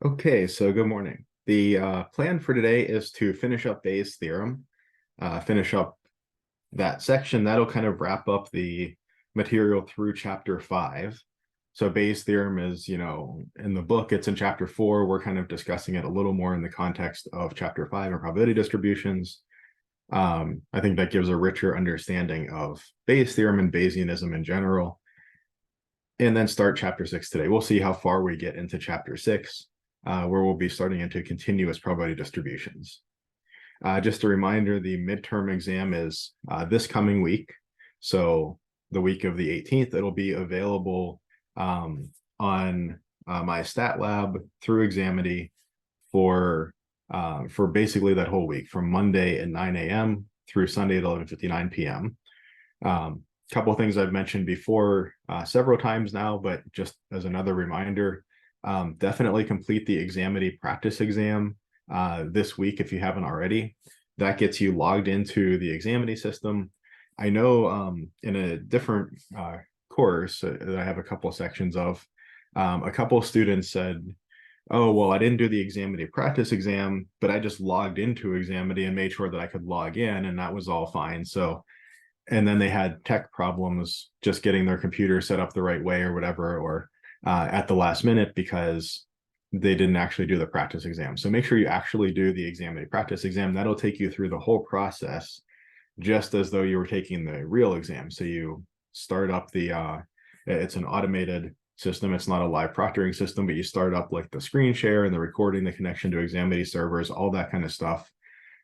Okay, so good morning. The plan for today is to finish up Bayes' theorem, finish up that section. That'll kind of wrap up the material through chapter 5. So Bayes' theorem is, in the book, it's in chapter 4. We're kind of discussing it a little more in the context of chapter 5 and probability distributions. I think that gives a richer understanding of Bayes' theorem and Bayesianism in general. And then start chapter 6 today. We'll see how far we get into chapter 6. Where we'll be starting into continuous probability distributions. Just a reminder, the midterm exam is this coming week. So the week of the 18th, it'll be available on my stat lab through Examity for basically that whole week, from Monday at 9 a.m. through Sunday at 11:59 p.m. Couple of things I've mentioned before several times now, but just as another reminder, definitely complete the Examity practice exam this week if you haven't already. That gets you logged into the Examity system. I know in a different course that I have a couple of sections of, a couple of students said, oh, well, I didn't do the Examity practice exam, but I just logged into Examity and made sure that I could log in, and that was all fine. So, and then they had tech problems just getting their computer set up the right way or whatever, or at the last minute because they didn't actually do the practice exam. So make sure you actually do the Examity practice exam. That'll take you through the whole process, just as though you were taking the real exam. So you start up it's an automated system. It's not a live proctoring system, but you start up like the screen share and the recording, the connection to Examity servers, all that kind of stuff,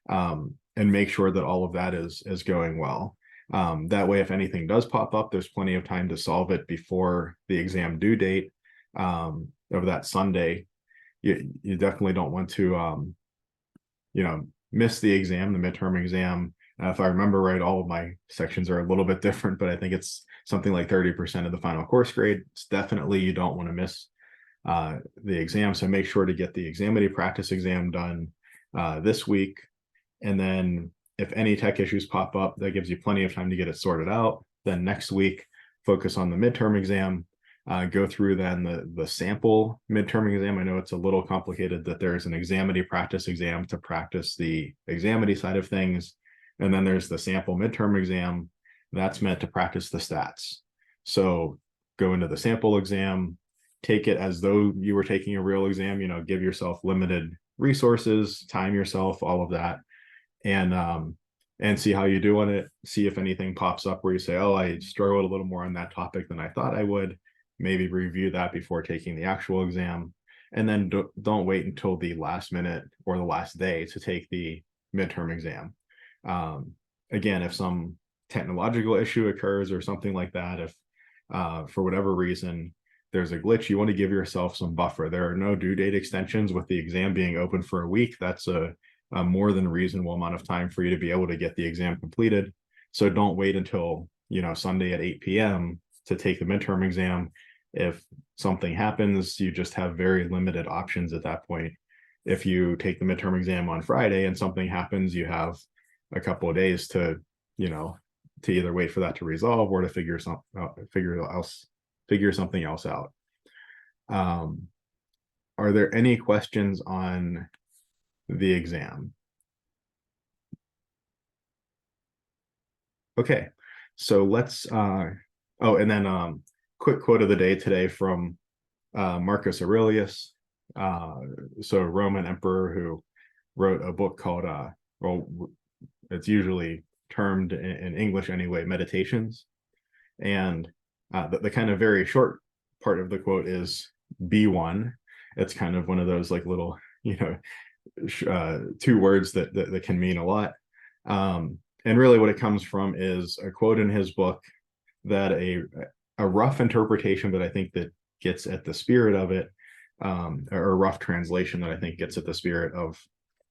and make sure that all of that is going well. That way, if anything does pop up, there's plenty of time to solve it before the exam due date of that Sunday. You definitely don't want to, miss the exam, the midterm exam. If I remember right, all of my sections are a little bit different, but I think it's something like 30% of the final course grade. It's definitely, you don't want to miss the exam. So make sure to get the Examity practice exam done this week. And then if any tech issues pop up, that gives you plenty of time to get it sorted out. Then next week, focus on the midterm exam, go through then the sample midterm exam. I know it's a little complicated that there's an Examity practice exam to practice the Examity side of things. And then there's the sample midterm exam that's meant to practice the stats. So go into the sample exam, take it as though you were taking a real exam, give yourself limited resources, time yourself, all of that. And see how you do on it. See if anything pops up where you say, oh, I struggled a little more on that topic than I thought I would. Maybe review that before taking the actual exam. And then don't wait until the last minute or the last day to take the midterm exam. Again, if some technological issue occurs or something like that, if for whatever reason there's a glitch, you want to give yourself some buffer. There are no due date extensions with the exam being open for a week. That's a more than reasonable amount of time for you to be able to get the exam completed. So don't wait until Sunday at 8 p.m. to take the midterm exam. If something happens, you just have very limited options at that point. If you take the midterm exam on Friday and something happens, you have a couple of days to either wait for that to resolve or to figure something else out. Are there any questions on the exam? Okay, so let's and then quick quote of the day today from Marcus Aurelius, so Roman emperor who wrote a book called it's usually termed in English anyway, Meditations. And the kind of very short part of the quote is be one. It's kind of one of those like little two words that can mean a lot. And really what it comes from is a quote in his book that a rough interpretation, but I think that gets at the spirit of it, or a rough translation that I think gets at the spirit of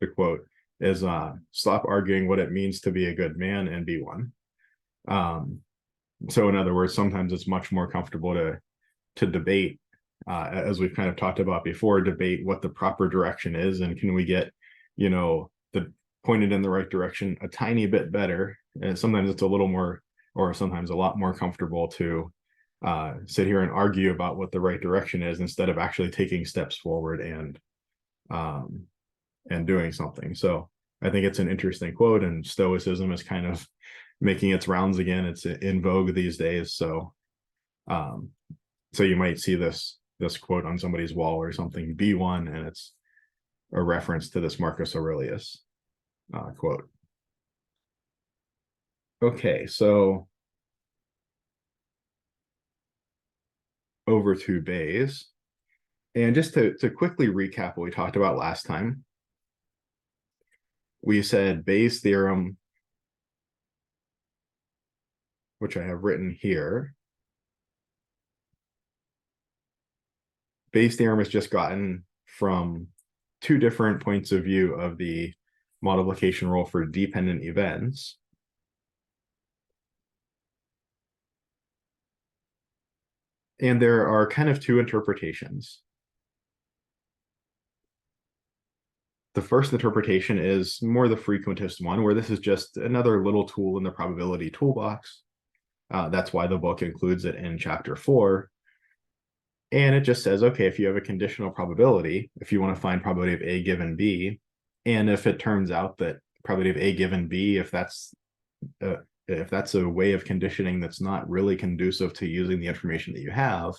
the quote is stop arguing what it means to be a good man and be one. So in other words, sometimes it's much more comfortable to debate, as we've kind of talked about before, debate what the proper direction is, and can we get the pointed in the right direction a tiny bit better. And sometimes it's a little more, or sometimes a lot more comfortable to sit here and argue about what the right direction is instead of actually taking steps forward and and doing something. So I think it's an interesting quote, and Stoicism is kind of making its rounds again. It's in vogue these days. So so you might see this quote on somebody's wall or something, be one, and it's a reference to this Marcus Aurelius quote. Okay, so over to Bayes. And just to quickly recap what we talked about last time, we said Bayes' theorem, which I have written here. Bayes' theorem is just gotten from two different points of view of the multiplication rule for dependent events. And there are kind of two interpretations. The first interpretation is more the frequentist one, where this is just another little tool in the probability toolbox. That's why the book includes it in chapter 4. And it just says, okay, if you have a conditional probability, if you want to find probability of A given B, and if it turns out that probability of A given B, if that's a way of conditioning that's not really conducive to using the information that you have,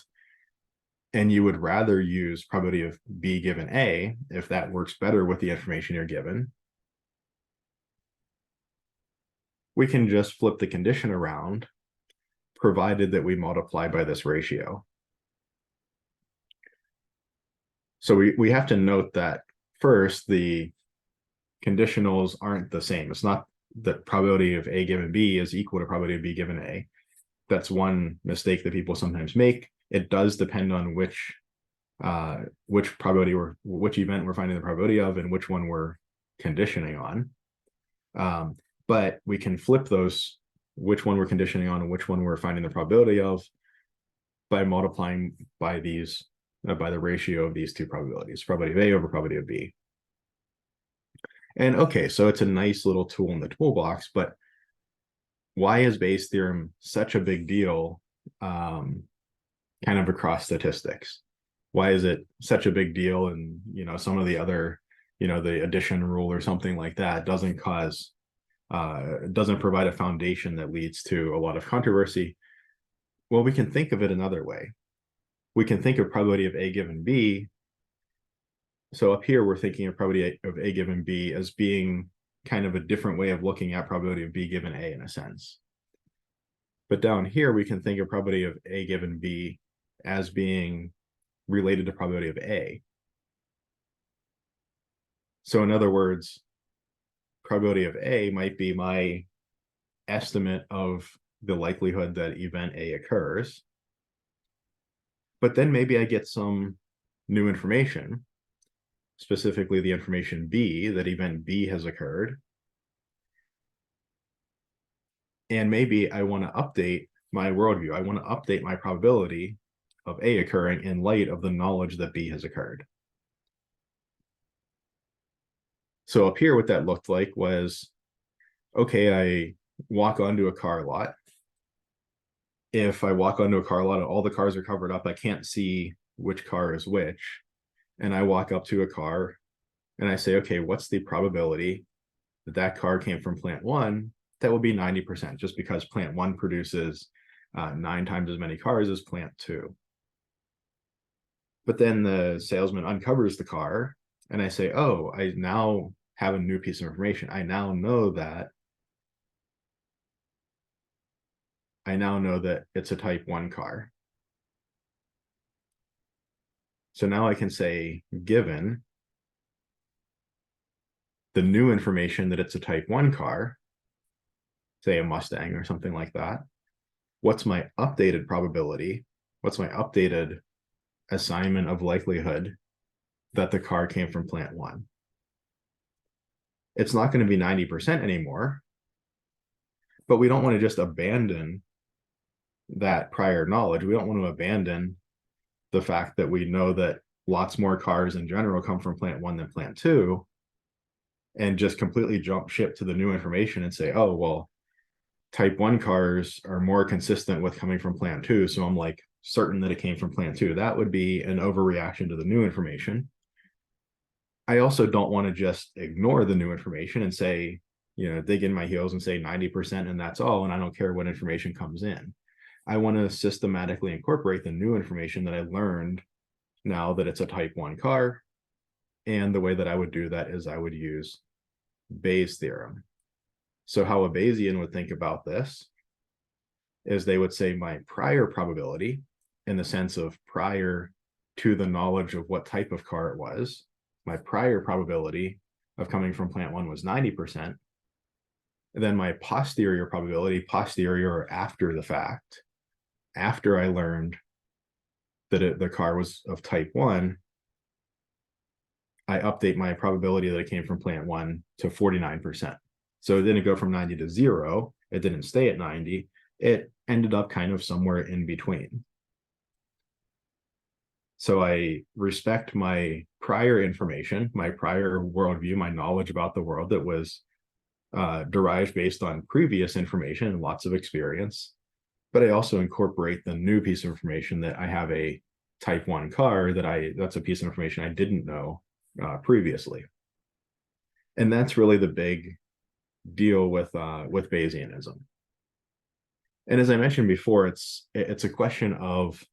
and you would rather use probability of B given A, if that works better with the information you're given, we can just flip the condition around, provided that we multiply by this ratio. So we have to note that first, the conditionals aren't the same. It's not that probability of A given B is equal to probability of B given A. That's one mistake that people sometimes make. It does depend on which probability which event we're finding the probability of and which one we're conditioning on. But we can flip those, which one we're conditioning on and which one we're finding the probability of, by multiplying by these by the ratio of these two probabilities, probability of A over probability of B. And okay, so it's a nice little tool in the toolbox, but why is Bayes' theorem such a big deal kind of across statistics? Why is it such a big deal? And, some of the other, the addition rule or something like that doesn't provide a foundation that leads to a lot of controversy. Well, we can think of it another way. We can think of probability of A given B. So up here, we're thinking of probability of A given B as being kind of a different way of looking at probability of B given A in a sense. But down here, we can think of probability of A given B as being related to probability of A. So in other words, probability of A might be my estimate of the likelihood that event A occurs. But then maybe I get some new information, specifically the information B, that event B has occurred. And maybe I want to update my worldview. I want to update my probability of A occurring in light of the knowledge that B has occurred. So up here, what that looked like was, okay, I walk onto a car lot. If I walk onto a car lot and all the cars are covered up, I can't see which car is which. And I walk up to a car and I say, okay, what's the probability that that car came from plant 1? That will be 90%, just because plant 1 produces 9 times as many cars as plant 2. But then the salesman uncovers the car and I say, oh, I now have a new piece of information. I now know that it's a type 1 car. So now I can say, given the new information that it's a type 1 car, say a Mustang or something like that, what's my updated probability? What's my updated assignment of likelihood that the car came from plant 1? It's not going to be 90% anymore, but we don't want to just abandon that prior knowledge. We don't want to abandon the fact that we know that lots more cars in general come from plant 1 than plant 2, and just completely jump ship to the new information and say, oh, well, type 1 cars are more consistent with coming from plant 2, so I'm like certain that it came from plant 2. That would be an overreaction to the new information. I also don't want to just ignore the new information and say, dig in my heels and say 90% and that's all, and I don't care what information comes in. I want to systematically incorporate the new information that I learned now that it's a type 1 car. And the way that I would do that is I would use Bayes' theorem. So how a Bayesian would think about this is they would say my prior probability, in the sense of prior to the knowledge of what type of car it was, my prior probability of coming from plant 1 was 90%. And then my posterior probability, posterior or after the fact, after I learned that the car was of type 1, I update my probability that it came from plant 1 to 49%. So it didn't go from 90 to 0. It didn't stay at 90. It ended up kind of somewhere in between. So I respect my prior information, my prior worldview, my knowledge about the world that was derived based on previous information and lots of experience. But I also incorporate the new piece of information that I have a type 1 car that's a piece of information I didn't know previously. And that's really the big deal with Bayesianism. And as I mentioned before, it's a question of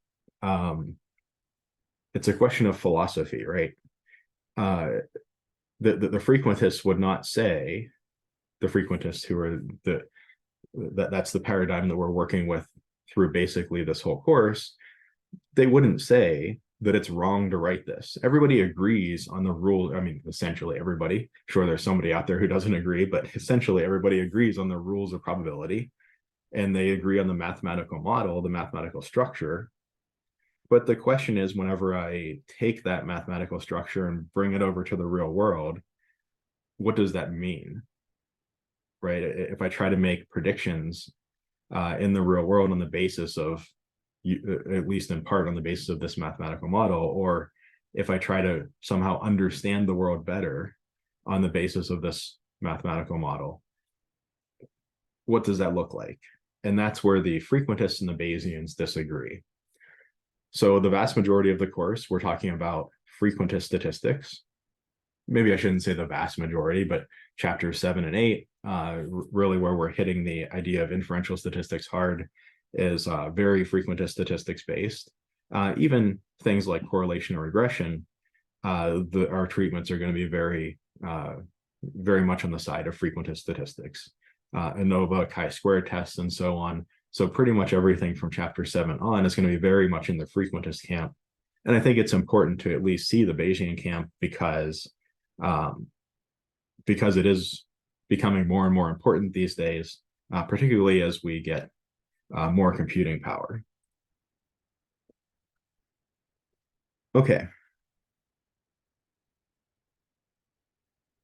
philosophy, right? The frequentists would not say, the frequentists who are that's the paradigm that we're working with through basically this whole course, they wouldn't say that it's wrong to write this. Everybody agrees on the rule. I mean, essentially everybody. Sure, there's somebody out there who doesn't agree, but essentially everybody agrees on the rules of probability, and they agree on the mathematical model, the mathematical structure. But the question is, whenever I take that mathematical structure and bring it over to the real world, what does that mean? Right? If I try to make predictions in the real world on the basis of, at least in part on the basis of this mathematical model, or if I try to somehow understand the world better on the basis of this mathematical model, what does that look like? And that's where the frequentists and the Bayesians disagree. So the vast majority of the course, we're talking about frequentist statistics. Maybe I shouldn't say the vast majority, but chapters 7 and 8, really where we're hitting the idea of inferential statistics hard, is very frequentist statistics based. Even things like correlation or regression, our treatments are going to be very much on the side of frequentist statistics. ANOVA, chi-square tests, and so on. So pretty much everything from chapter 7 on is going to be very much in the frequentist camp. And I think it's important to at least see the Bayesian camp because it is becoming more and more important these days, particularly as we get more computing power. Okay.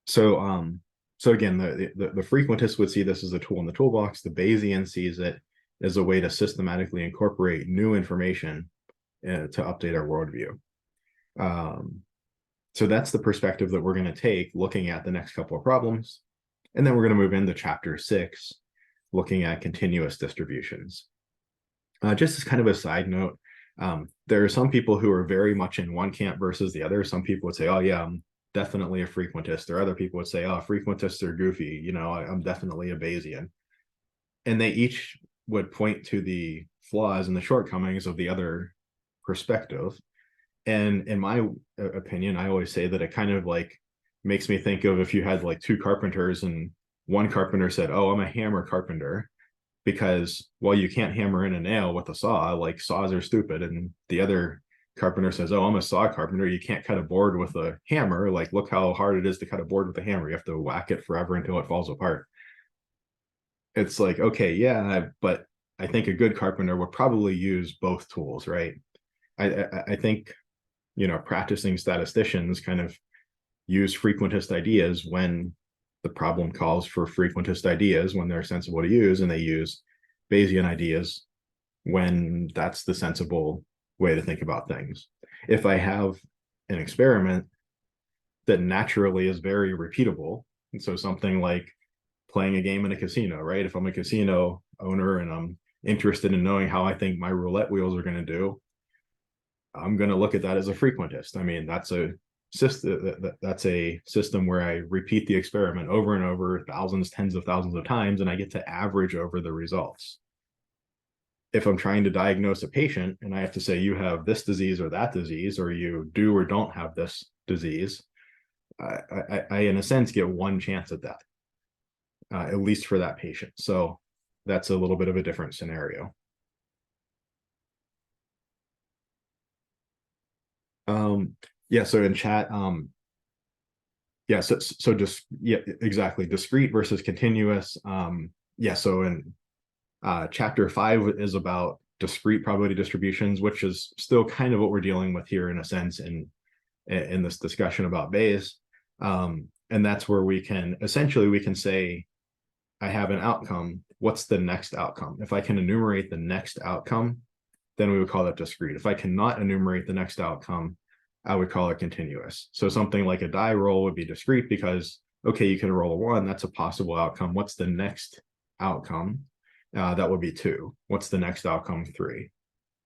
So again, the frequentist would see this as a tool in the toolbox. The Bayesian sees it as a way to systematically incorporate new information to update our worldview. So that's the perspective that we're going to take looking at the next couple of problems. And then we're going to move into chapter 6, looking at continuous distributions. Just as kind of a side note, there are some people who are very much in one camp versus the other. Some people would say, oh yeah, I'm definitely a frequentist. Or other people would say, oh, frequentists are goofy. I'm definitely a Bayesian. And they each would point to the flaws and the shortcomings of the other perspective. And in my opinion, I always say that it kind of like makes me think of if you had like two carpenters and one carpenter said, oh, I'm a hammer carpenter, because, well, you can't hammer in a nail with a saw, like saws are stupid. And the other carpenter says, oh, I'm a saw carpenter, you can't cut a board with a hammer, like look how hard it is to cut a board with a hammer, you have to whack it forever until it falls apart. It's like, okay, yeah, but I think a good carpenter would probably use both tools, right? I think, practicing statisticians kind of use frequentist ideas when the problem calls for frequentist ideas, when they're sensible to use, and they use Bayesian ideas when that's the sensible way to think about things. If I have an experiment that naturally is very repeatable, and so something like playing a game in a casino, right? If I'm a casino owner and I'm interested in knowing how I think my roulette wheels are going to do, I'm going to look at that as a frequentist. I mean, that's a that's a system where I repeat the experiment over and over, thousands, tens of thousands of times, and I get to average over the results. If I'm trying to diagnose a patient and I have to say you have this disease or that disease, or you do or don't have this disease, I in a sense get one chance at that, at least for that patient. So that's a little bit of a different scenario. Yeah, so in chat, yeah, so just, yeah, exactly, discrete versus continuous. Yeah, so in chapter 5 is about discrete probability distributions, which is still kind of what we're dealing with here in a sense in this discussion about Bayes. And that's where we can say, I have an outcome. What's the next outcome? If I can enumerate the next outcome, then we would call that discrete. If I cannot enumerate the next outcome, I would call it continuous. So something like a die roll would be discrete because, okay, you can roll a 1. That's a possible outcome. What's the next outcome? That would be 2. What's the next outcome? 3.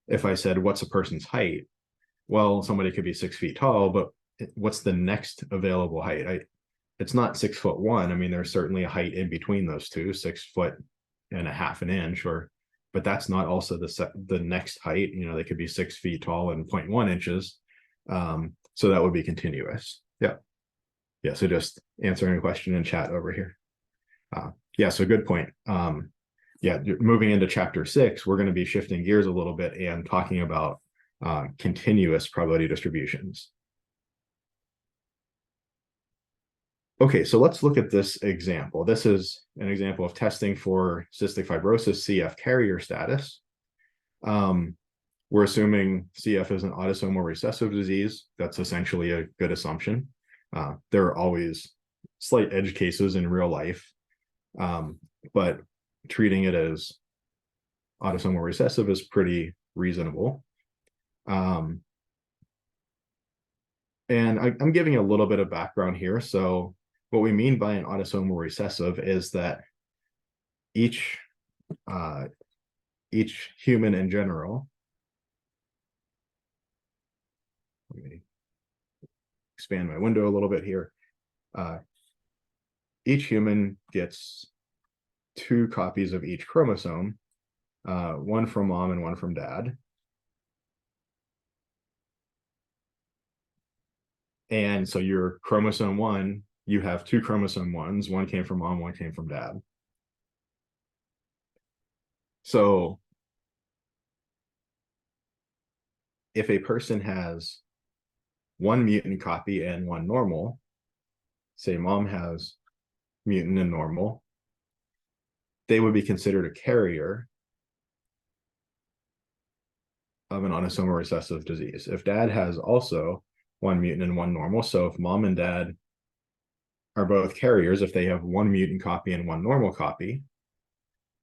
If I said, what's a person's height? Well, somebody could be 6 feet tall, but what's the next available height? It's not 6'1". I mean, there's certainly a height in between those two, 6'1.5 inches, but that's not also the next height. You know, they could be 6 feet tall and 0.1 inches. So that would be continuous. Yeah. Yeah. So just answering a question in chat over here. Yeah. So good point. Yeah. Moving into chapter 6, we're going to be shifting gears a little bit and talking about continuous probability distributions. Okay, so let's look at this example. This is an example of testing for cystic fibrosis CF carrier status. We're assuming CF is an autosomal recessive disease. That's essentially a good assumption. There are always slight edge cases in real life, but treating it as autosomal recessive is pretty reasonable. And I'm giving a little bit of background here. So what we mean by an autosomal recessive is that each human in general, let me expand my window a little bit here. Each human gets 2 copies of each chromosome, one from mom and one from dad. And so your chromosome 1, you have 2 chromosome 1s. One came from mom, one came from dad. So if a person has 1 mutant copy and 1 normal, say mom has mutant and normal, they would be considered a carrier of an autosomal recessive disease. If dad has also 1 mutant and 1 normal, so if mom and dad are both carriers, if they have 1 mutant copy and 1 normal copy,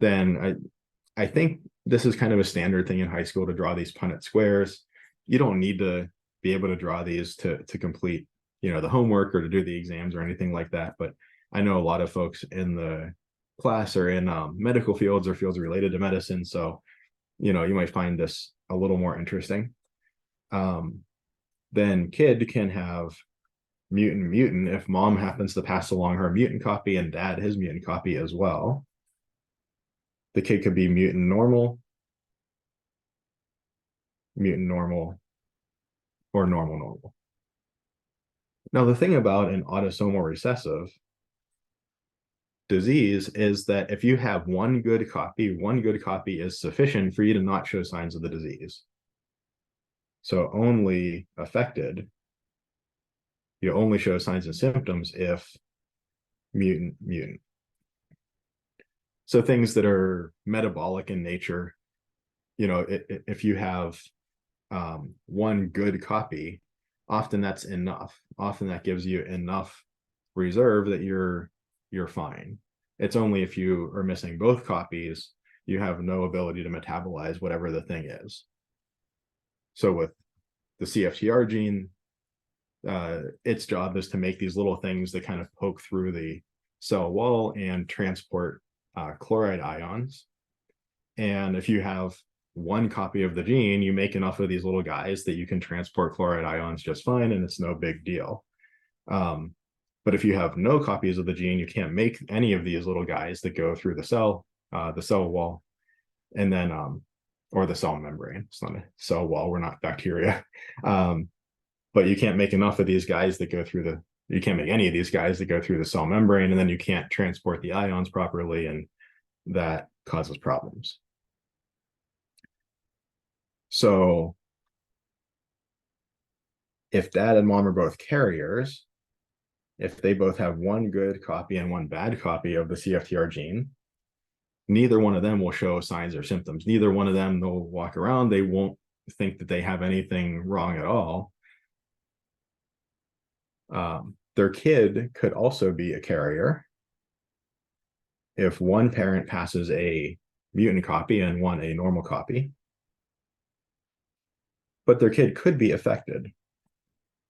then I think this is kind of a standard thing in high school to draw these Punnett squares. You don't need to be able to draw these to complete, you know, the homework or to do the exams or anything like that. But I know a lot of folks in the class are in medical fields or fields related to medicine. So, you know, you might find this a little more interesting. Then kid can have mutant if mom happens to pass along her mutant copy and dad his mutant copy as well. The kid could be mutant normal, or normal. Now, the thing about an autosomal recessive disease is that if you have 1 good copy, 1 good copy is sufficient for you to not show signs of the disease. So only affected, you only show signs and symptoms if mutant. So things that are metabolic in nature, you know, if you have 1 good copy, often that's enough. Often that gives you enough reserve that you're fine. It's only if you are missing both copies, you have no ability to metabolize whatever the thing is. So with the CFTR gene, its job is to make these little things that kind of poke through the cell wall and transport chloride ions. And if you have one copy of the gene, you make enough of these little guys that you can transport chloride ions just fine, and it's no big deal. But if you have no copies of the gene, you can't make any of these little guys that go through the cell wall, and then or the cell membrane. It's not a cell wall, we're not bacteria. But you can't make enough of these guys that go through you can't make any of these guys that go through the cell membrane, and then you can't transport the ions properly, and that causes problems. So if dad and mom are both carriers, if they both have one good copy and one bad copy of the CFTR gene, neither one of them will show signs or symptoms. Neither one of them, they'll walk around, they won't think that they have anything wrong at all. Their kid could also be a carrier if one parent passes a mutant copy and one a normal copy, but their kid could be affected.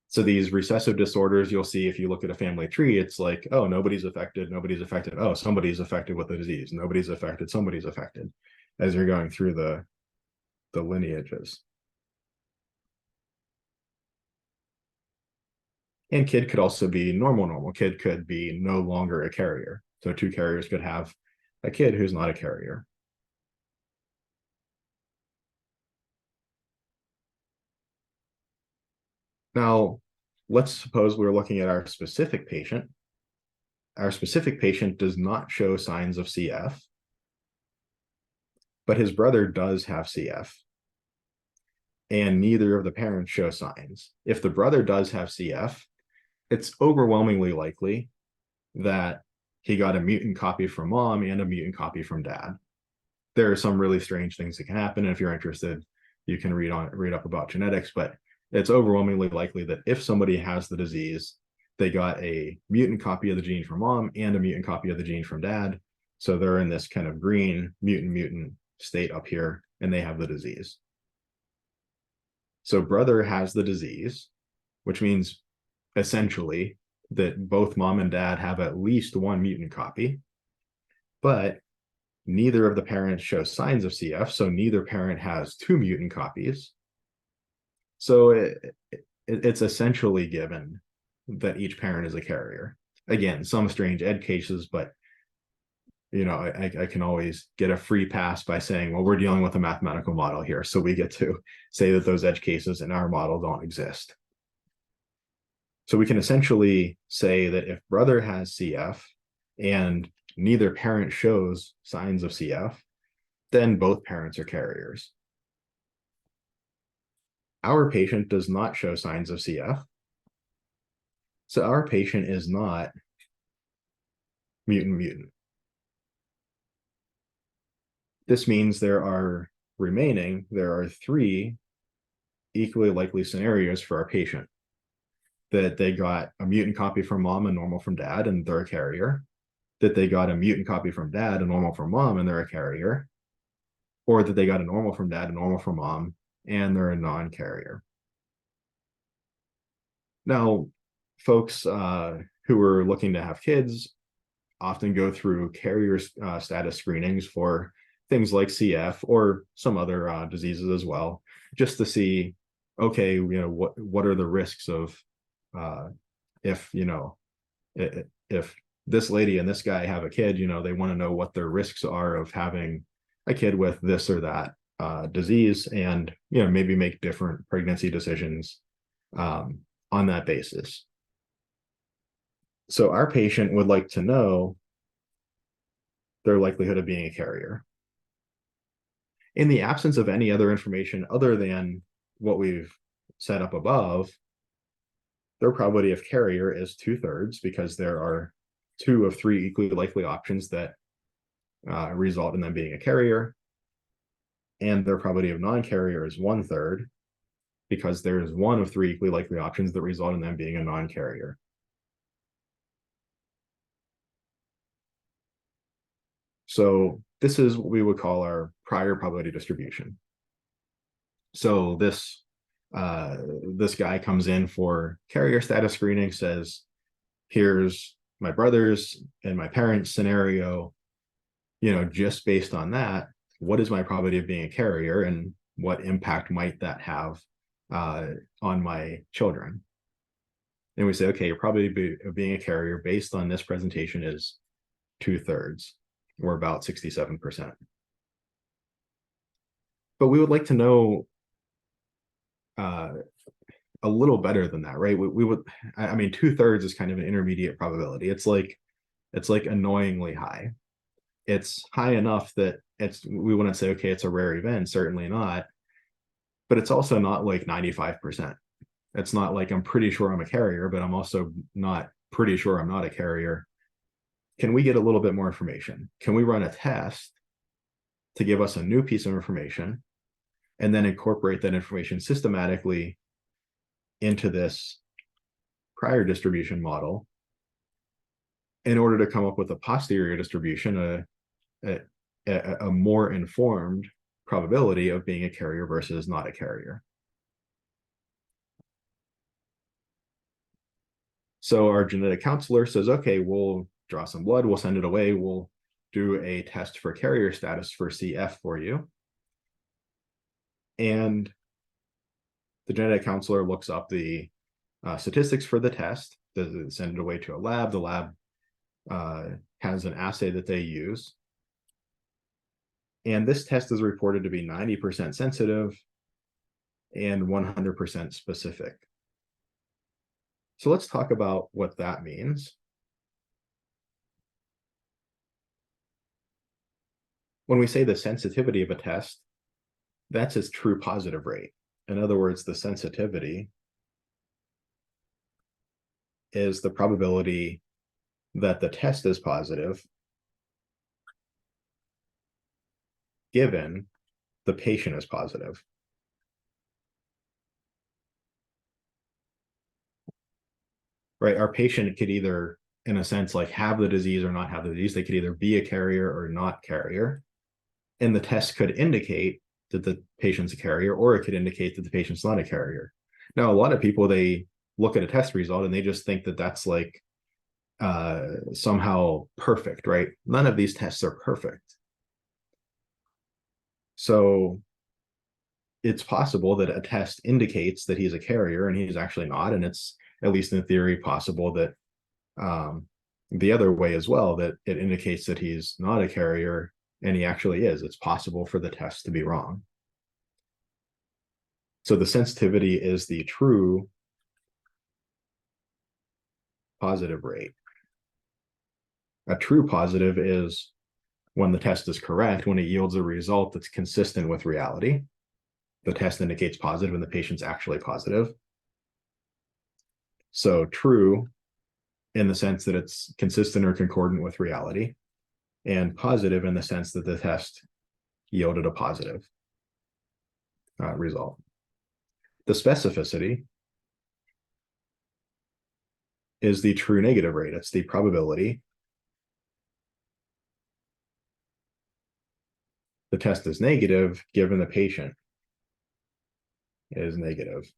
So these recessive disorders, you'll see if you look at a family tree, it's like, oh, nobody's affected, nobody's affected. Oh, somebody's affected with the disease. Nobody's affected, somebody's affected, as you're going through the lineages. And kid could also be normal. Kid could be no longer a carrier. So two carriers could have a kid who's not a carrier. Now, let's suppose we're looking at our specific patient. Our specific patient does not show signs of CF, but his brother does have CF, and neither of the parents show signs. If the brother does have CF, it's overwhelmingly likely that he got a mutant copy from mom and a mutant copy from dad. There are some really strange things that can happen, and if you're interested, you can read up about genetics, but it's overwhelmingly likely that if somebody has the disease, they got a mutant copy of the gene from mom and a mutant copy of the gene from dad. So they're in this kind of green mutant state up here, and they have the disease. So brother has the disease, which means essentially that both mom and dad have at least one mutant copy, but neither of the parents show signs of CF, so neither parent has two mutant copies. So it's essentially given that each parent is a carrier. Again, some strange edge cases, but I can always get a free pass by saying, well, we're dealing with a mathematical model here, so we get to say that those edge cases in our model don't exist. So we can essentially say that if brother has CF and neither parent shows signs of CF, then both parents are carriers. Our patient does not show signs of CF. So our patient is not mutant. This means there are three equally likely scenarios for our patient: that they got a mutant copy from mom and normal from dad, and they're a carrier; that they got a mutant copy from dad and normal from mom, and they're a carrier; or that they got a normal from dad and normal from mom, and they're a non-carrier. Now, folks who are looking to have kids often go through carrier status screenings for things like CF or some other diseases as well, just to see, okay, what are the risks of if this lady and this guy have a kid, they want to know what their risks are of having a kid with this or that disease, and maybe make different pregnancy decisions on that basis. So our patient would like to know their likelihood of being a carrier. In the absence of any other information other than what we've set up above, their probability of carrier is 2/3, because there are 2 of 3 equally likely options that result in them being a carrier. And their probability of non-carrier is 1/3, because there's 1 of 3 equally likely options that result in them being a non-carrier. So this is what we would call our prior probability distribution. So this guy comes in for carrier status screening, says, here's my brother's and my parents' scenario. Just based on that, what is my probability of being a carrier and what impact might that have on my children? And we say, okay, your probability of being a carrier based on this presentation is 2/3, or about 67%. But we would like to know a little better than that, right? We would, I mean, 2/3 is kind of an intermediate probability. It's like annoyingly high. It's high enough that we wouldn't say, okay, it's a rare event, certainly not. But it's also not like 95%. It's not like I'm pretty sure I'm a carrier, but I'm also not pretty sure I'm not a carrier. Can we get a little bit more information? Can we run a test to give us a new piece of information and then incorporate that information systematically into this prior distribution model in order to come up with a posterior distribution, a more informed probability of being a carrier versus not a carrier? So our genetic counselor says, okay, we'll draw some blood, we'll send it away, we'll do a test for carrier status for CF for you. And the genetic counselor looks up the statistics for the test, send it away to a lab. The lab has an assay that they use. And this test is reported to be 90% sensitive and 100% specific. So let's talk about what that means. When we say the sensitivity of a test, that's its true positive rate. In other words, the sensitivity is the probability that the test is positive given the patient is positive. Right? Our patient could either, in a sense, like have the disease or not have the disease. They could either be a carrier or not carrier. And the test could indicate that the patient's a carrier, or it could indicate that the patient's not a carrier. Now, a lot of people, they look at a test result and they just think that that's like somehow perfect, right? None of these tests are perfect. So it's possible that a test indicates that he's a carrier and he's actually not. And it's, at least in theory, possible that the other way as well, that it indicates that he's not a carrier and he actually is. It's possible for the test to be wrong. So the sensitivity is the true positive rate. A true positive is when the test is correct, when it yields a result that's consistent with reality. The test indicates positive and the patient's actually positive. So true in the sense that it's consistent or concordant with reality, and positive in the sense that the test yielded a positive result. The specificity is the true negative rate. It's the probability the test is negative given the patient is negative.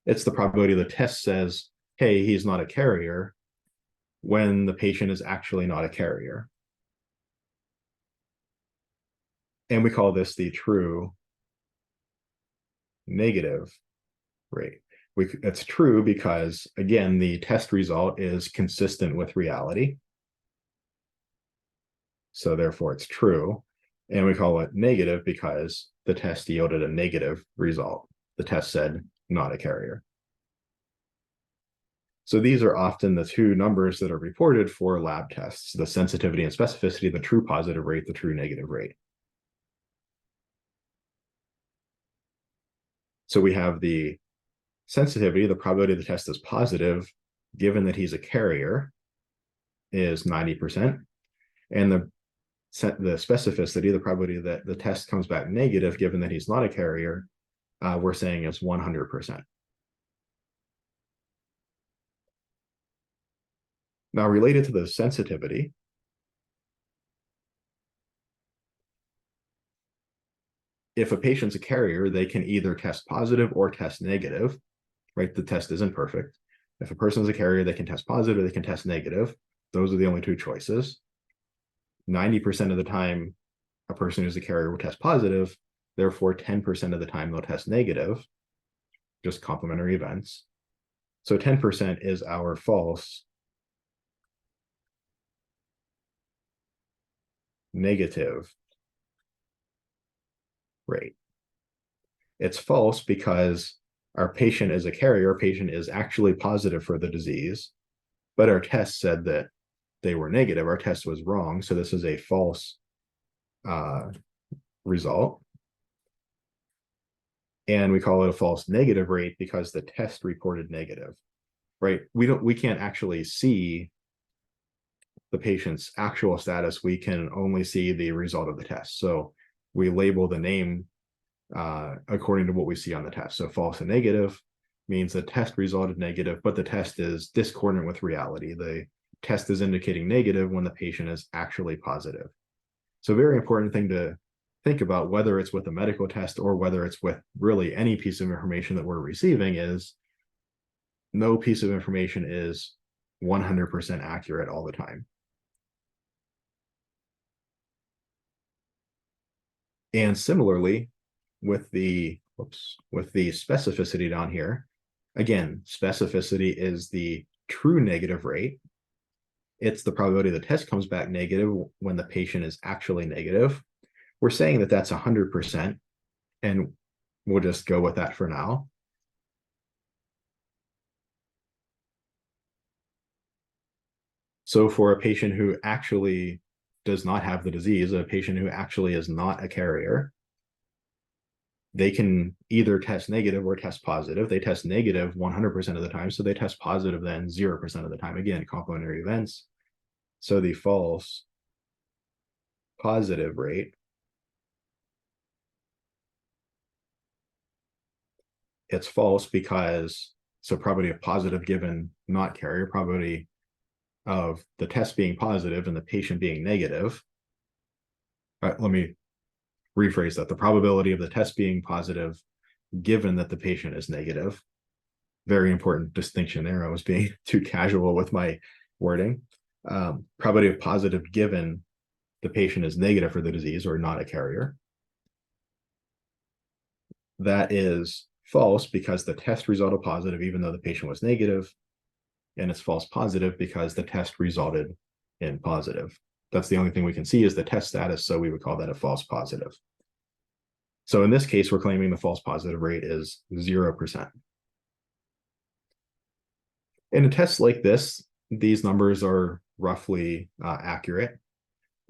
It's the probability the test says, hey, he's not a carrier, when the patient is actually not a carrier. And we call this the true negative rate. It's true because, again, the test result is consistent with reality. So therefore it's true. And we call it negative because the test yielded a negative result. The test said not a carrier. So these are often the two numbers that are reported for lab tests: the sensitivity and specificity, the true positive rate, the true negative rate. So we have the sensitivity, the probability the test is positive, given that he's a carrier, is 90%. And the specificity, the probability that the test comes back negative, given that he's not a carrier, we're saying is 100%. Now, related to the sensitivity, if a patient's a carrier, they can either test positive or test negative, right? The test isn't perfect. If a person's a carrier, they can test positive or they can test negative. Those are the only two choices. 90% of the time, a person who's a carrier will test positive. Therefore, 10% of the time they'll test negative, just complementary events. So 10% is our false negative rate. It's false because our patient is a carrier, our patient is actually positive for the disease, but our test said that they were negative. Our test was wrong. So this is a false result. And we call it a false negative rate because the test reported negative, right? We can't actually see the patient's actual status. We can only see the result of the test. So we label the name according to what we see on the test. So false and negative means the test resulted negative, but the test is discordant with reality. The test is indicating negative when the patient is actually positive. So very important thing to think about, whether it's with a medical test or whether it's with really any piece of information that we're receiving, is no piece of information is 100% accurate all the time. And similarly, with the specificity down here, again, specificity is the true negative rate. It's the probability the test comes back negative when the patient is actually negative. We're saying that that's 100%, and we'll just go with that for now. So for a patient who actually does not have the disease, a patient who actually is not a carrier, they can either test negative or test positive. They test negative 100% of the time, so they test positive then 0% of the time. Again, complementary events. So the false positive rate, it's false because, so probability of positive given not carrier, probability of the test being positive and the patient being negative. Let me rephrase that. The probability of the test being positive given that the patient is negative. Very important distinction there. I was being too casual with my wording. Probability of positive given the patient is negative for the disease or not a carrier. That is false because the test resulted positive even though the patient was negative, and it's false positive because the test resulted in positive. That's the only thing we can see is the test status, so we would call that a false positive. So in this case, we're claiming the false positive rate is 0%. In a test like this, these numbers are roughly accurate.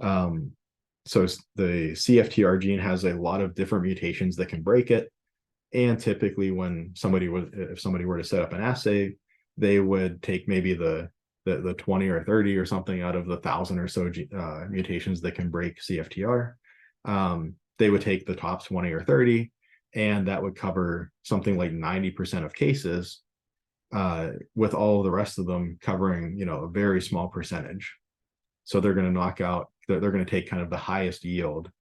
So the CFTR gene has a lot of different mutations that can break it. And typically when if somebody were to set up an assay, they would take maybe the 20 or 30 or something out of the 1,000 or so mutations that can break CFTR. They would take the top 20 or 30, and that would cover something like 90% of cases, with all of the rest of them covering, a very small percentage. So they're going to knock out, they're going to take kind of the highest yield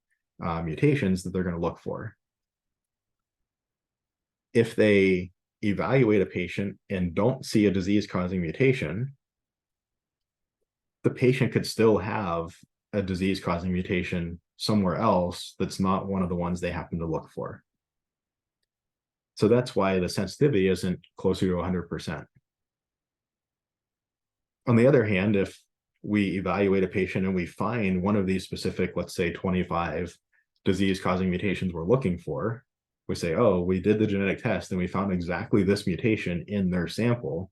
mutations that they're going to look for. If they evaluate a patient and don't see a disease-causing mutation, the patient could still have a disease-causing mutation somewhere else that's not one of the ones they happen to look for. So that's why the sensitivity isn't closer to 100%. On the other hand, if we evaluate a patient and we find one of these specific, let's say 25 disease-causing mutations we're looking for, we say, oh, we did the genetic test and we found exactly this mutation in their sample.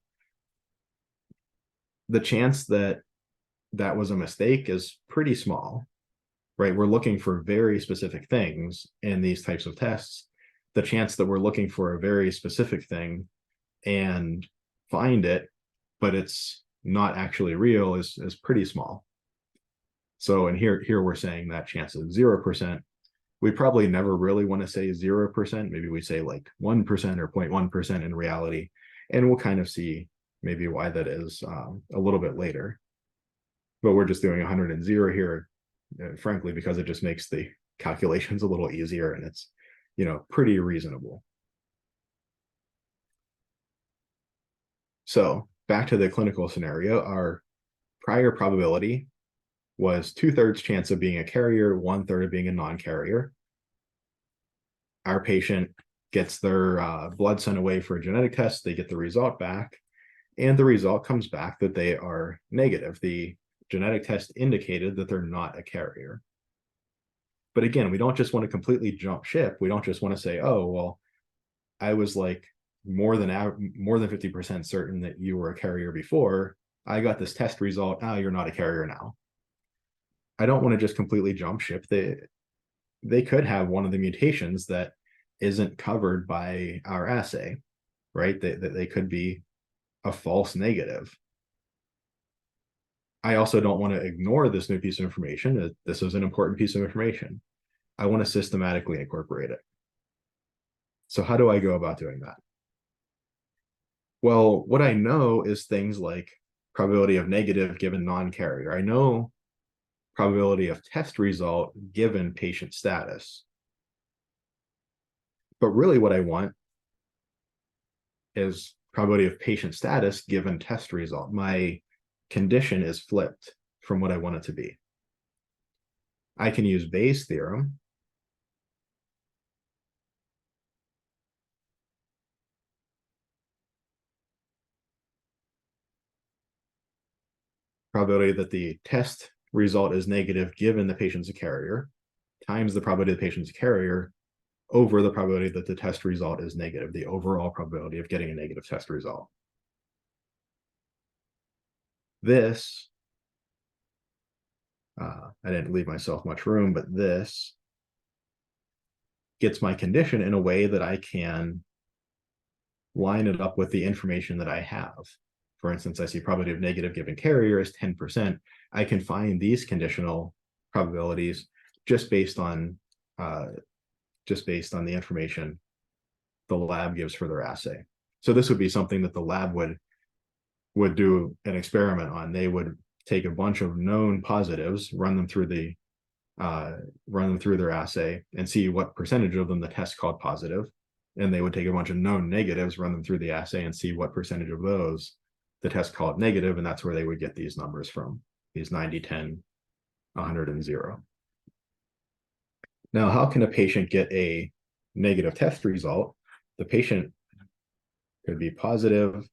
The chance that that was a mistake is pretty small, right? We're looking for very specific things in these types of tests. The chance that we're looking for a very specific thing and find it, but it's not actually real is pretty small. So, and here we're saying that chance is 0%. We probably never really want to say 0%. Maybe we say like 1% or 0.1% in reality. And we'll kind of see maybe why that is a little bit later. But we're just doing 100 and 0 here, frankly, because it just makes the calculations a little easier and it's, pretty reasonable. So back to the clinical scenario, our prior probability was 2/3 chance of being a carrier, 1/3 of being a non-carrier. Our patient gets their blood sent away for a genetic test, they get the result back, and the result comes back that they are negative. The genetic test indicated that they're not a carrier. But again, we don't just want to completely jump ship. We don't just want to say, oh, well, I was like more than 50% certain that you were a carrier before. I got this test result. Oh, you're not a carrier now. I don't want to just completely jump ship. They could have one of the mutations that isn't covered by our assay, right? They could be a false negative. I also don't want to ignore this new piece of information. This is an important piece of information. I want to systematically incorporate it. So how do I go about doing that? Well, what I know is things like probability of negative given non-carrier. I know probability of test result given patient status. But really what I want is probability of patient status given test result. My condition is flipped from what I want it to be. I can use Bayes' theorem. Probability that the test result is negative given the patient's a carrier times the probability the patient's a carrier over the probability that the test result is negative, the overall probability of getting a negative test result. This, I didn't leave myself much room, but this gets my condition in a way that I can line it up with the information that I have. For instance, I see probability of negative given carrier is 10%. I can find these conditional probabilities just based on the information the lab gives for their assay. So this would be something that the lab would do an experiment on. They would take a bunch of known positives, run them through their assay, and see what percentage of them the test called positive. And they would take a bunch of known negatives, run them through the assay, and see what percentage of those the test called negative, and that's where they would get these numbers from, these 90, 10, 100, and 0. Now, how can a patient get a negative test result? The patient could be positive,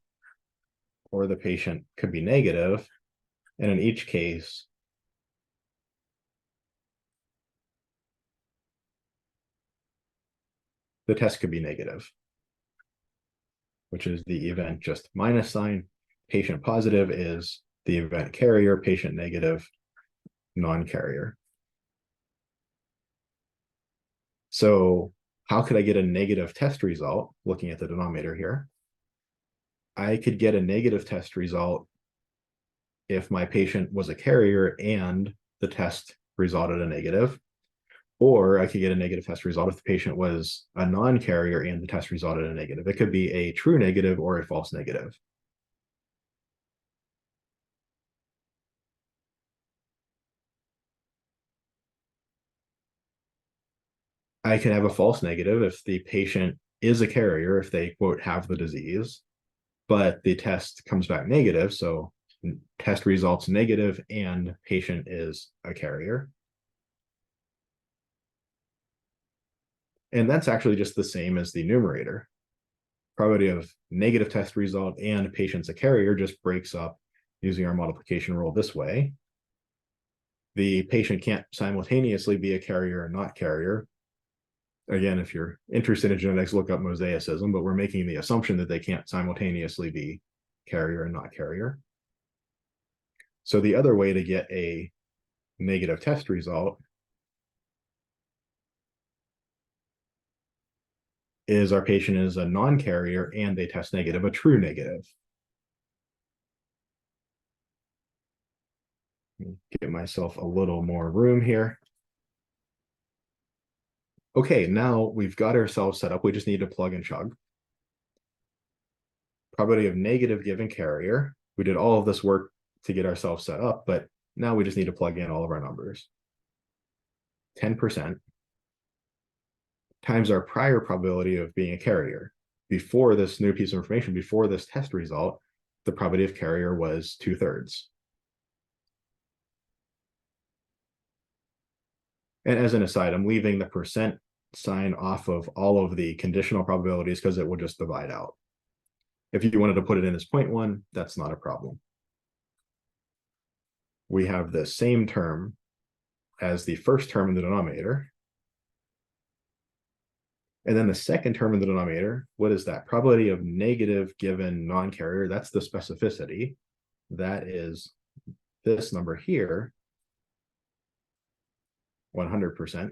or the patient could be negative, and in each case, the test could be negative, which is the event just minus sign. Patient positive is the event carrier, patient negative, non-carrier. So how could I get a negative test result? Looking at the denominator here, I could get a negative test result if my patient was a carrier and the test resulted a negative, or I could get a negative test result if the patient was a non-carrier and the test resulted a negative. It could be a true negative or a false negative. I can have a false negative if the patient is a carrier, if they, quote, have the disease, but the test comes back negative. So test results negative and patient is a carrier. And that's actually just the same as the numerator. Probability of negative test result and patient's a carrier just breaks up using our multiplication rule this way. The patient can't simultaneously be a carrier and not carrier. Again, if you're interested in genetics, look up mosaicism, but we're making the assumption that they can't simultaneously be carrier and not carrier. So the other way to get a negative test result is our patient is a non-carrier and they test negative, a true negative. Give myself a little more room here. Okay, now we've got ourselves set up. We just need to plug and chug. Probability of negative given carrier. We did all of this work to get ourselves set up, but now we just need to plug in all of our numbers. 10% times our prior probability of being a carrier. Before this new piece of information, before this test result, the probability of carrier was 2/3. And as an aside, I'm leaving the percent sign off of all of the conditional probabilities because it will just divide out. If you wanted to put it in as 0.1, that's not a problem. We have the same term as the first term in the denominator. And then the second term in the denominator, what is that? Probability of negative given non-carrier, that's the specificity. That is this number here, 100%,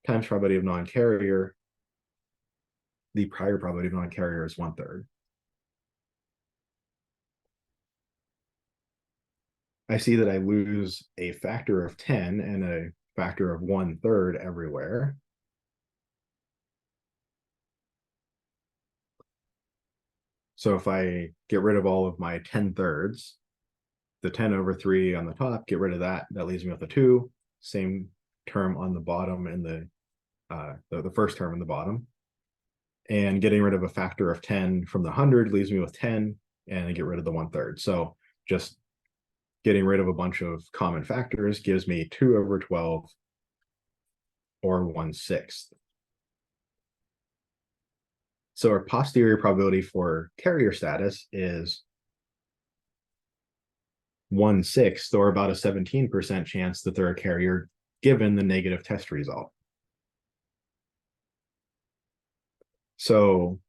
times probability of non-carrier. The prior probability of non-carrier is 1/3. I see that I lose a factor of 10 and a factor of 1/3 everywhere. So if I get rid of all of my 10/3, the 10/3 on the top, get rid of that, that leaves me with a 2. Same term on the bottom and the first term in the bottom. And getting rid of a factor of 10 from the 100 leaves me with 10, and I get rid of the 1/3. So just getting rid of a bunch of common factors gives me 2/12 or 1/6. So our posterior probability for carrier status is 1/6, or about a 17% chance that they're a carrier given the negative test result. So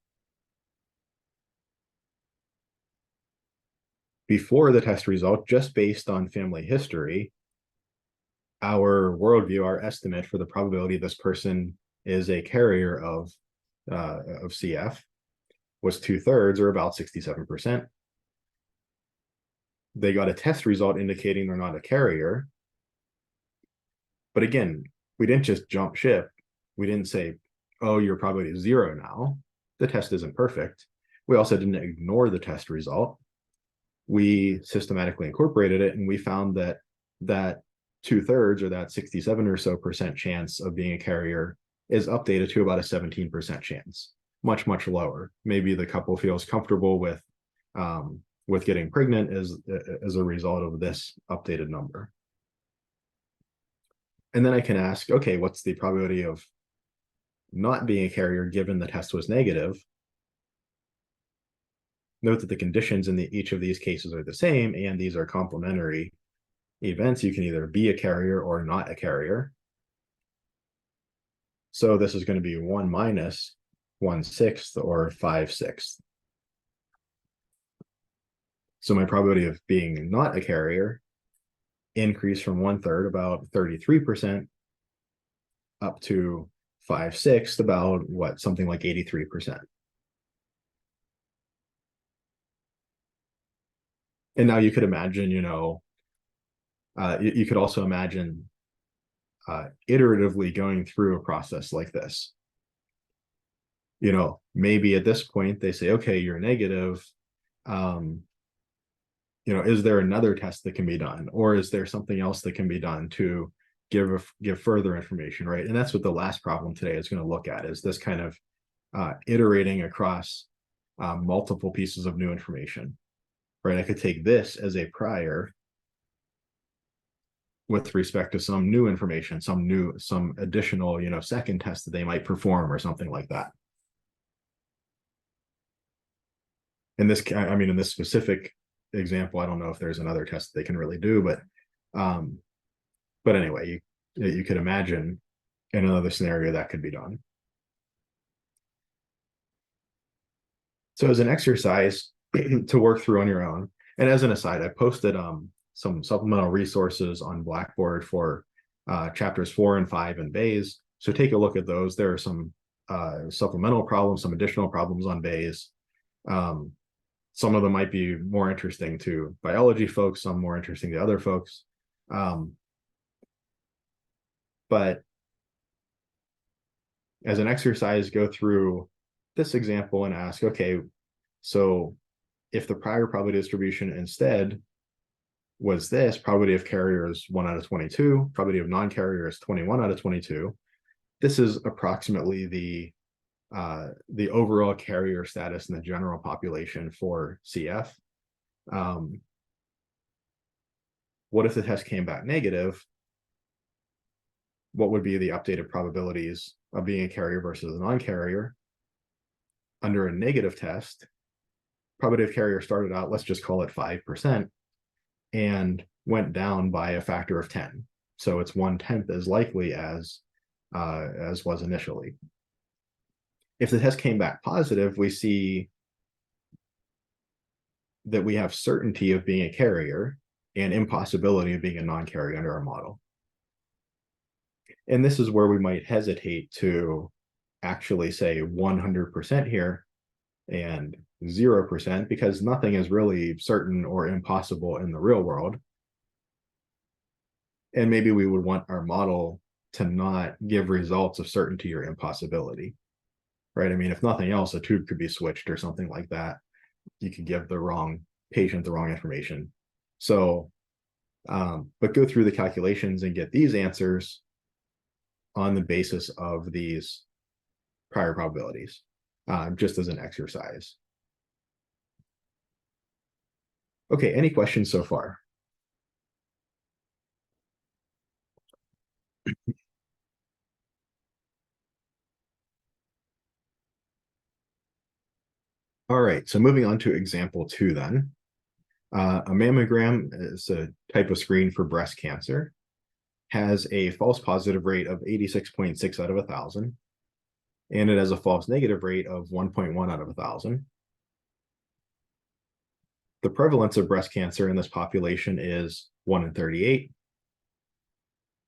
before the test result, just based on family history, our worldview, our estimate for the probability this person is a carrier of CF was 2/3, or about 67%. They got a test result indicating they're not a carrier. But again, we didn't just jump ship. We didn't say, oh, your probability is 0 now. The test isn't perfect. We also didn't ignore the test result. We systematically incorporated it, and we found that 2/3, or that 67 or so percent chance of being a carrier is updated to about a 17% chance. Much, much lower. Maybe the couple feels comfortable with getting pregnant as a result of this updated number. And then I can ask, okay, what's the probability of not being a carrier given the test was negative? Note that the conditions in each of these cases are the same, and these are complementary events. You can either be a carrier or not a carrier. So this is going to be 1 minus 1/6, or 5/6. So my probability of being not a carrier increased from 1/3, about 33%, up to 5/6, about what, something like 83%. And now you could imagine, you could also imagine iteratively going through a process like this. Maybe at this point they say, okay, you're negative. Is there another test that can be done, or is there something else that can be done to give further information, right? And that's what the last problem today is going to look at, is this kind of iterating across multiple pieces of new information, right? I could take this as a prior with respect to some new information, some additional, second test that they might perform or something like that. In this specific example, I don't know if there's another test they can really do, but anyway, you could imagine in another scenario that could be done. So as an exercise to work through on your own, and as an aside, I posted some supplemental resources on Blackboard for chapters 4 and 5 in Bayes. So take a look at those. There are some supplemental problems, some additional problems on Bayes. Some of them might be more interesting to biology folks, some more interesting to other folks. But as an exercise, go through this example and ask, okay, so if the prior probability distribution instead was this, probability of carrier is 1 out of 22, probability of non-carrier is 21 out of 22. This is approximately the overall carrier status in the general population for CF. What if the test came back negative? what would be the updated probabilities of being a carrier versus a non-carrier. Under a negative test, probability of carrier started out, let's just call it 5%, and went down by a factor of 10. So it's 1/10 as likely as was initially. If the test came back positive, we see that we have certainty of being a carrier and impossibility of being a non-carrier under our model. And this is where we might hesitate to actually say 100% here and 0%, because nothing is really certain or impossible in the real world. And maybe we would want our model to not give results of certainty or impossibility, right? I mean, if nothing else, a tube could be switched or something like that. You could give the wrong patient the wrong information. So, but go through the calculations and get these answers on the basis of these prior probabilities, just as an exercise. Okay, any questions so far? All right, so moving on to example 2 then. A mammogram is a type of screen for breast cancer, has a false positive rate of 86.6 out of 1,000, and it has a false negative rate of 1.1 out of 1,000. The prevalence of breast cancer in this population is 1 in 38.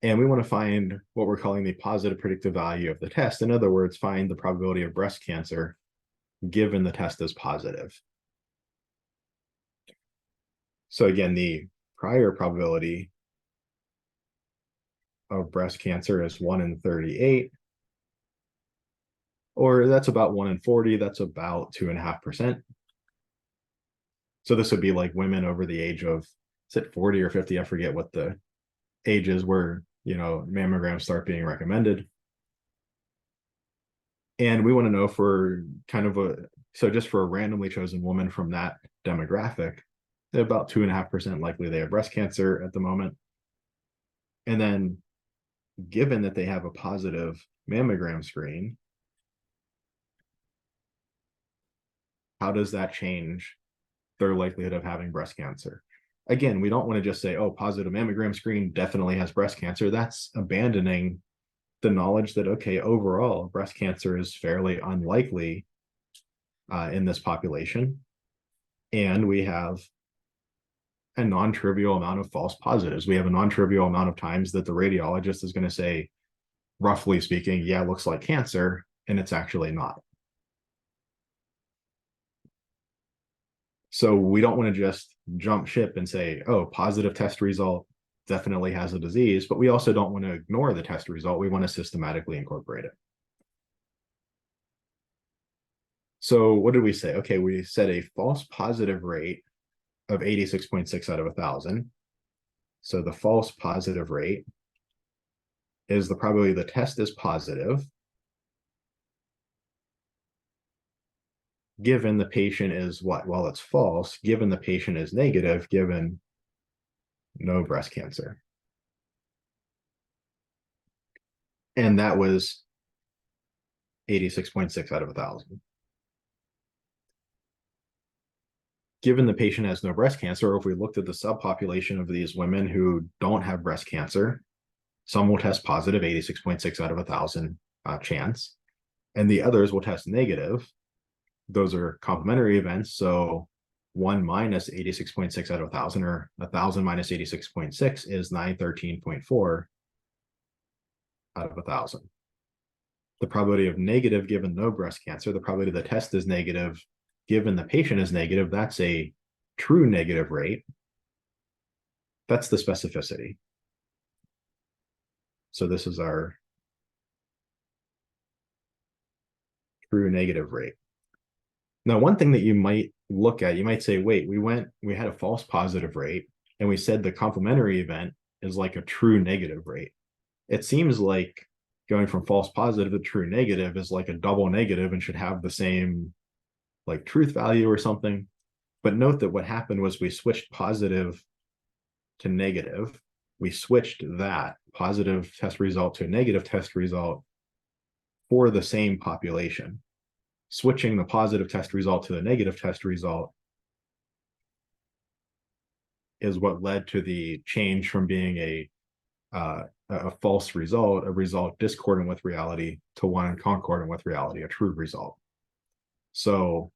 And we want to find what we're calling the positive predictive value of the test. In other words, find the probability of breast cancer given the test is positive. So again, the prior probability of breast cancer is 1 in 38, or that's about 1 in 40, that's about 2.5%. So this would be like women over the age of, is it 40 or 50? I forget what the age is where, mammograms start being recommended. And we want to know for kind of so just for a randomly chosen woman from that demographic, they're about 2.5% likely they have breast cancer at the moment. And then given that they have a positive mammogram screen, how does that change their likelihood of having breast cancer? Again, we don't want to just say, oh, positive mammogram screen definitely has breast cancer. That's abandoning the knowledge that, okay, overall, breast cancer is fairly unlikely in this population. And we have a non-trivial amount of false positives. We have a non-trivial amount of times that the radiologist is going to say, roughly speaking, yeah, it looks like cancer, and it's actually not. So we don't want to just jump ship and say, oh, positive test result definitely has a disease, but we also don't want to ignore the test result. We want to systematically incorporate it. So what did we say? Okay, we said a false positive rate of 86.6 out of 1,000. So the false positive rate is the probability the test is positive given the patient is what? Well, it's false, given the patient is negative, given no breast cancer. And that was 86.6 out of 1,000. Given the patient has no breast cancer, or if we looked at the subpopulation of these women who don't have breast cancer, some will test positive, 86.6 out of 1,000 chance, and the others will test negative. Those are complementary events. So 1 minus 86.6 out of 1,000, or 1,000 minus 86.6 is 913.4 out of 1,000. The probability of negative given no breast cancer, the probability the test is negative given the patient is negative, that's a true negative rate. That's the specificity. So this is our true negative rate. Now, one thing that you might look at, you might say, wait, we had a false positive rate, and we said the complementary event is like a true negative rate. It seems like going from false positive to true negative is like a double negative and should have the same like truth value or something. But note that what happened was we switched positive to negative. we switched that positive test result to a negative test result for the same population. Switching the positive test result to the negative test result is what led to the change from being a false result, a result discordant with reality, to one concordant with reality, a true result. So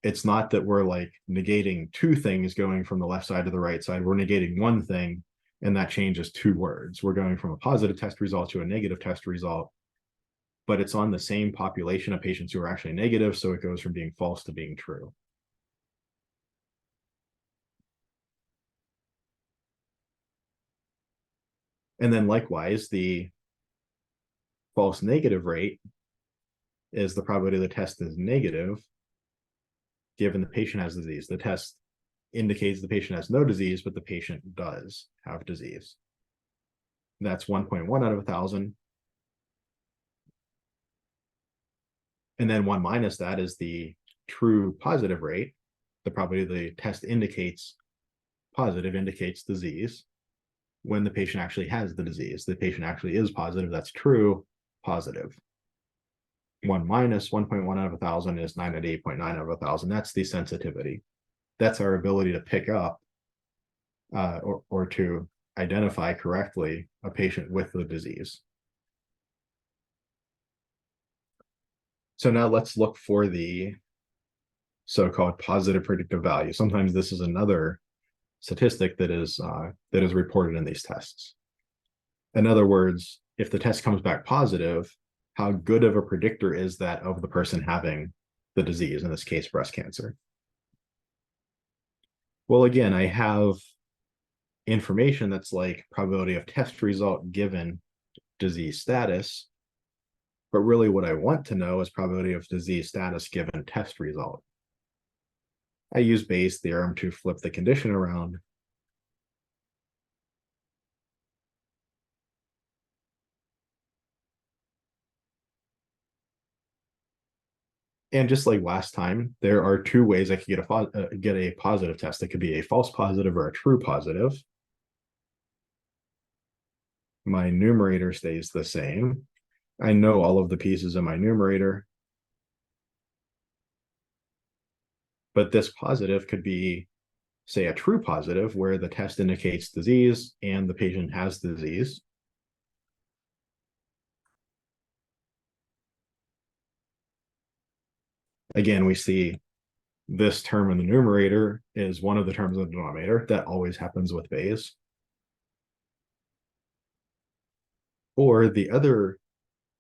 it's not that we're like negating two things going from the left side to the right side. We're negating one thing, and that changes two words. We're going from a positive test result to a negative test result, but it's on the same population of patients who are actually negative, so it goes from being false to being true. And then likewise, the false negative rate is the probability the test is negative given the patient has disease. The test indicates the patient has no disease, but the patient does have disease. That's 1.1 out of 1,000. And then 1 minus that is the true positive rate. The probability the test indicates positive indicates disease when the patient actually has the disease. The patient actually is positive. That's true, positive. 1 minus 1.1 out of 1,000 is 998.9 out of 1,000. That's the sensitivity. That's our ability to pick up or to identify correctly a patient with the disease. So now let's look for the so-called positive predictive value. Sometimes this is another statistic that is reported in these tests. In other words, if the test comes back positive, how good of a predictor is that of the person having the disease, in this case, breast cancer? Well, again, I have information that's like probability of test result given disease status, but really what I want to know is probability of disease status given test result. I use Bayes' theorem to flip the condition around. And just like last time, there are two ways I could get a positive test. It could be a false positive or a true positive. My numerator stays the same. I know all of the pieces in my numerator. But this positive could be, say, a true positive where the test indicates disease and the patient has disease. Again, we see this term in the numerator is one of the terms in the denominator. That always happens with Bayes. Or the other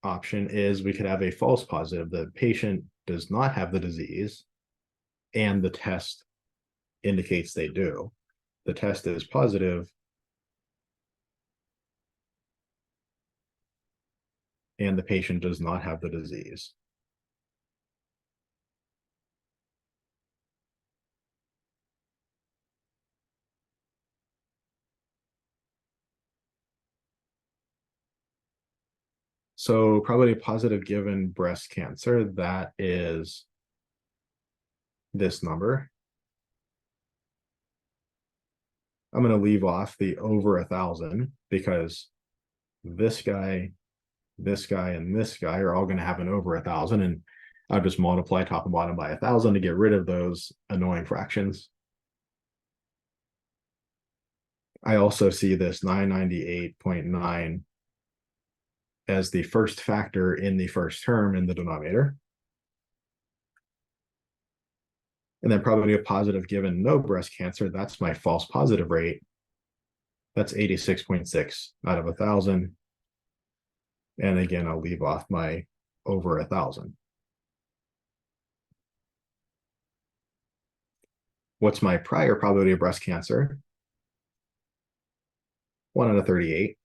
option is we could have a false positive. The patient does not have the disease, and the test indicates they do. The test is positive, and the patient does not have the disease. So probability positive given breast cancer, that is this number. I'm going to leave off the over 1,000 because this guy, and this guy are all going to have an over 1,000, and I'll just multiply top and bottom by 1,000 to get rid of those annoying fractions. I also see this 998.9 as the first factor in the first term in the denominator. And then probability of positive given no breast cancer, that's my false positive rate. That's 86.6 out of 1,000. And again, I'll leave off my over 1,000. What's my prior probability of breast cancer? 1 out of 38.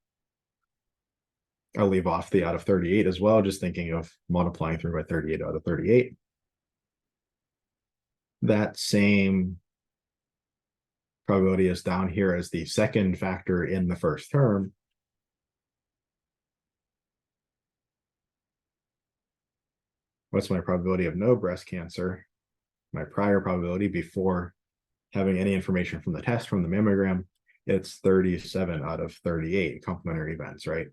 I'll leave off the out of 38 as well, just thinking of multiplying through by 38 out of 38. That same probability is down here as the second factor in the first term. What's my probability of no breast cancer? My prior probability before having any information from the test, from the mammogram, it's 37 out of 38 complementary events, right?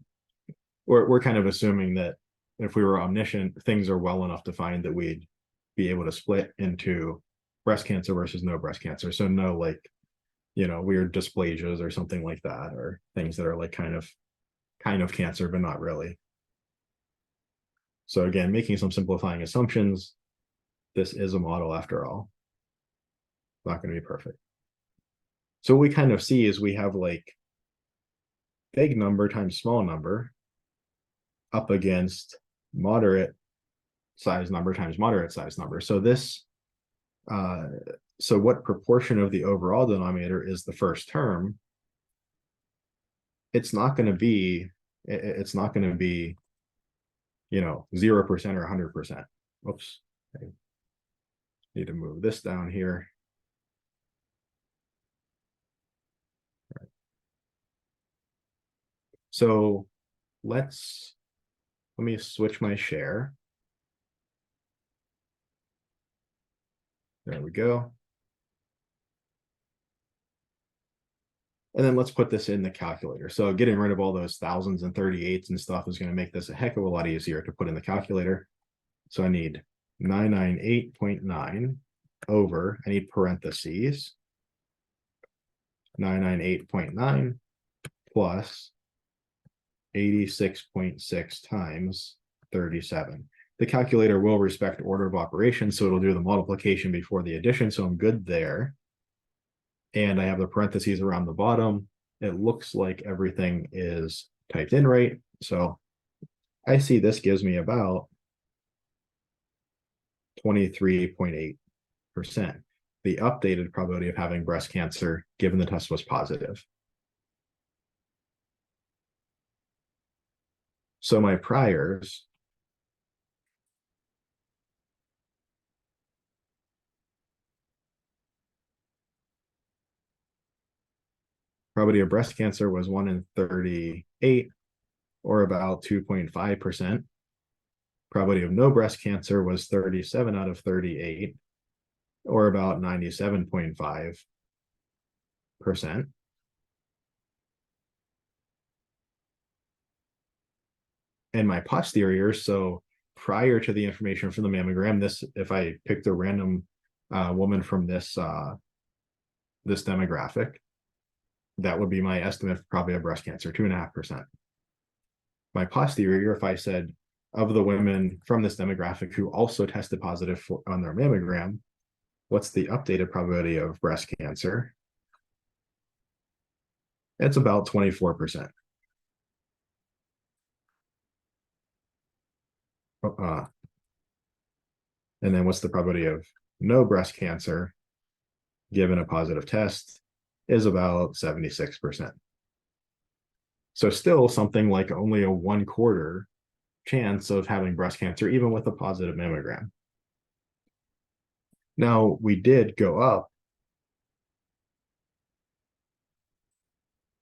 We're kind of assuming that if we were omniscient, things are well enough defined that we'd be able to split into breast cancer versus no breast cancer. So no, like, weird dysplasias or something like that, or things that are like kind of cancer, but not really. So again, making some simplifying assumptions, this is a model after all. Not going to be perfect. So what we kind of see is we have like big number times small number up against moderate size number times moderate size number. So this, so what proportion of the overall denominator is the first term? It's not going to be, 0% or 100%. Oops. I need to move this down here. So let me switch my share. There we go. And then let's put this in the calculator. So getting rid of all those thousands and 38s and stuff is going to make this a heck of a lot easier to put in the calculator. So I need 998.9 over, I need parentheses, 998.9 plus 86.6 times 37. The calculator will respect order of operations, so it'll do the multiplication before the addition, so I'm good there. And I have the parentheses around the bottom. It looks like everything is typed in right. So I see this gives me about 23.8%, the updated probability of having breast cancer given the test was positive. So my priors, probability of breast cancer was 1 in 38, or about 2.5%. Probability of no breast cancer was 37 out of 38, or about 97.5%. And my posterior, so prior to the information from the mammogram, this, if I picked a random woman from this this demographic, that would be my estimate for probability of breast cancer, 2.5%. My posterior, if I said of the women from this demographic who also tested positive on their mammogram, what's the updated probability of breast cancer? It's about 24%. And then what's the probability of no breast cancer given a positive test is about 76%. So still something like only a 1/4 chance of having breast cancer, even with a positive mammogram. Now, we did go up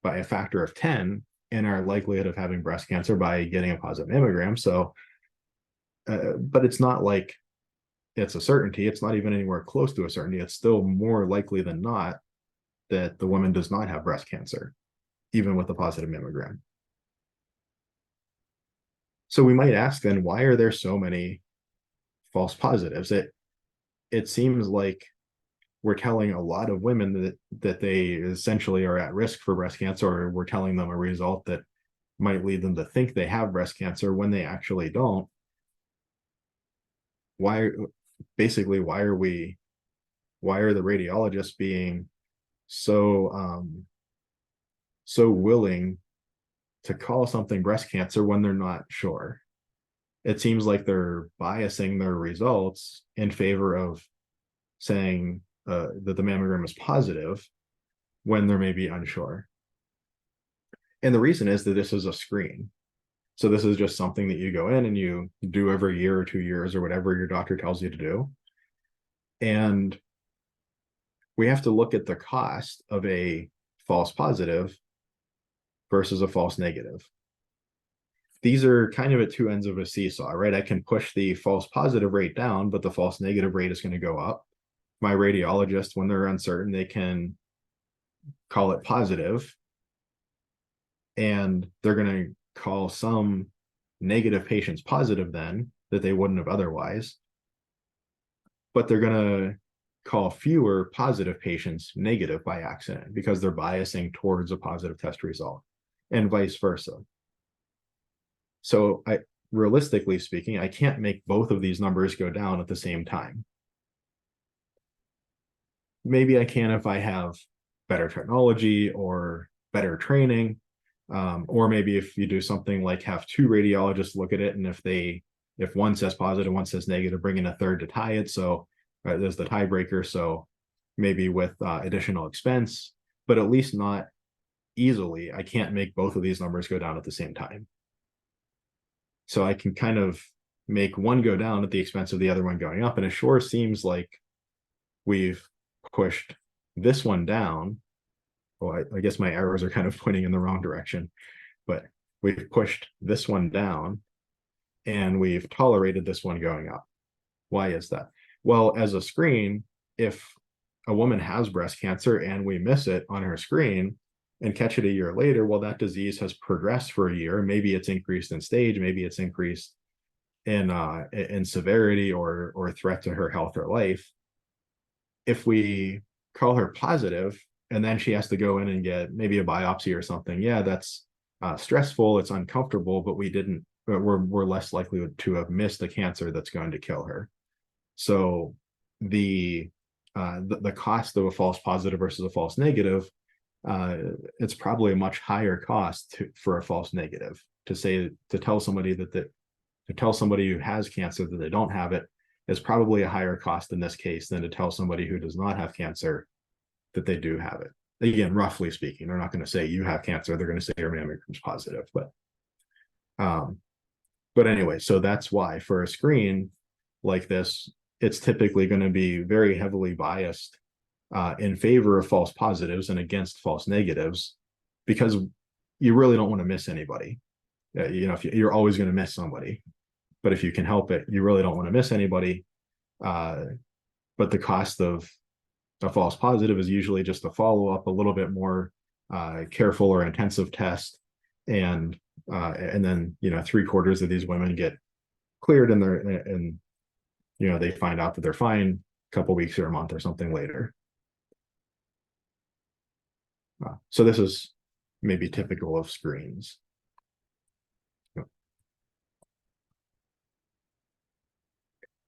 by a factor of 10 in our likelihood of having breast cancer by getting a positive mammogram. So, but it's not like it's a certainty. It's not even anywhere close to a certainty. It's still more likely than not that the woman does not have breast cancer, even with a positive mammogram. So we might ask then, why are there so many false positives? It seems like we're telling a lot of women that they essentially are at risk for breast cancer, or we're telling them a result that might lead them to think they have breast cancer when they actually don't. Why are the radiologists being so willing to call something breast cancer when they're not sure? It seems like they're biasing their results in favor of saying that the mammogram is positive when they're maybe unsure. And the reason is that this is a screen. So this is just something that you go in and you do every year or 2 years or whatever your doctor tells you to do. And we have to look at the cost of a false positive versus a false negative. These are kind of at two ends of a seesaw, right? I can push the false positive rate down, but the false negative rate is going to go up. My radiologist, when they're uncertain, they can call it positive, and they're going to call some negative patients positive then that they wouldn't have otherwise, but they're going to call fewer positive patients negative by accident because they're biasing towards a positive test result, and vice versa. So realistically speaking, I can't make both of these numbers go down at the same time. Maybe I can if I have better technology or better training, or maybe if you do something like have two radiologists look at it, and if one says positive, one says negative, bring in a third to tie it. So there's the tiebreaker. So maybe with additional expense, but at least not easily. I can't make both of these numbers go down at the same time. So I can kind of make one go down at the expense of the other one going up. And it sure seems like we've pushed this one down. Well, I guess my arrows are kind of pointing in the wrong direction, but we've pushed this one down and we've tolerated this one going up. Why is that? Well, as a screen, if a woman has breast cancer and we miss it on her screen and catch it a year later, well, that disease has progressed for a year. Maybe it's increased in stage, maybe it's increased in severity or threat to her health or life. If we call her positive and then she has to go in and get maybe a biopsy or something, yeah, that's stressful, it's uncomfortable, but we're less likely to have missed a cancer that's going to kill her. So the cost of a false positive versus a false negative, it's probably a much higher cost for a false negative to tell somebody who has cancer that they don't have it is probably a higher cost in this case than to tell somebody who does not have cancer that they do have it. Again, roughly speaking, they're not going to say you have cancer. They're going to say your mammogram's positive. But anyway, so that's why for a screen like this, it's typically going to be very heavily biased in favor of false positives and against false negatives, because you really don't want to miss anybody. If you're always going to miss somebody, but if you can help it, you really don't want to miss anybody. But the cost of a false positive is usually just a follow-up, a little bit more careful or intensive test, and then 3/4 of these women get cleared and they find out that they're fine a couple weeks or a month or something later. So this is maybe typical of screens.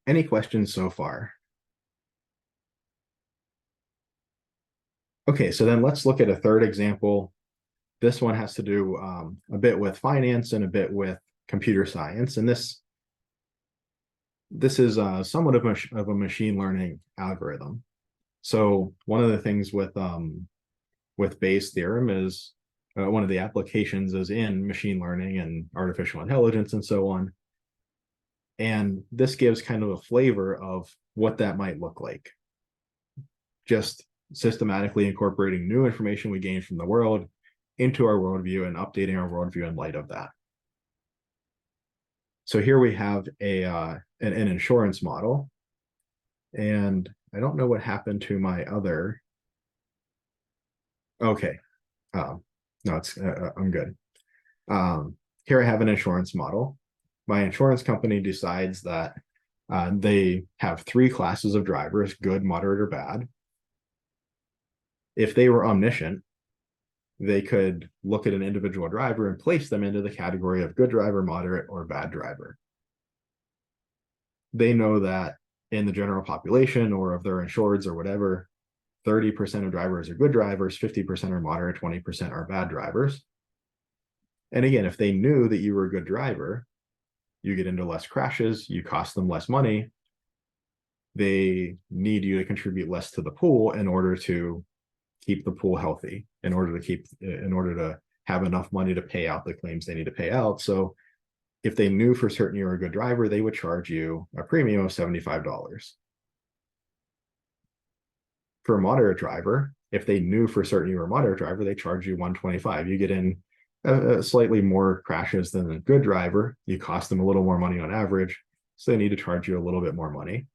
Any questions so far? Okay, so then let's look at a third example. This one has to do a bit with finance and a bit with computer science. And this is somewhat of a machine learning algorithm. So one of the things with Bayes' theorem is one of the applications is in machine learning and artificial intelligence and so on. And this gives kind of a flavor of what that might look like. Just systematically incorporating new information we gain from the world into our worldview and updating our worldview in light of that. So here we have an insurance model, and I don't know what happened to my other. Okay, no, it's I'm good. Here I have an insurance model. My insurance company decides that they have 3 classes of drivers: good, moderate, or bad. If they were omniscient, they could look at an individual driver and place them into the category of good driver, moderate, or bad driver. They know that in the general population or of their insureds or whatever, 30% of drivers are good drivers, 50% are moderate, 20% are bad drivers. And again, if they knew that you were a good driver, you get into less crashes, you cost them less money, they need you to contribute less to the pool in order to keep the pool healthy, in order to have enough money to pay out the claims they need to pay out. So if they knew for certain you're a good driver, they would charge you a premium of $75. For a moderate driver, if they knew for certain you were a moderate driver, they charge you $125. You get in slightly more crashes than a good driver. You cost them a little more money on average, so they need to charge you a little bit more money.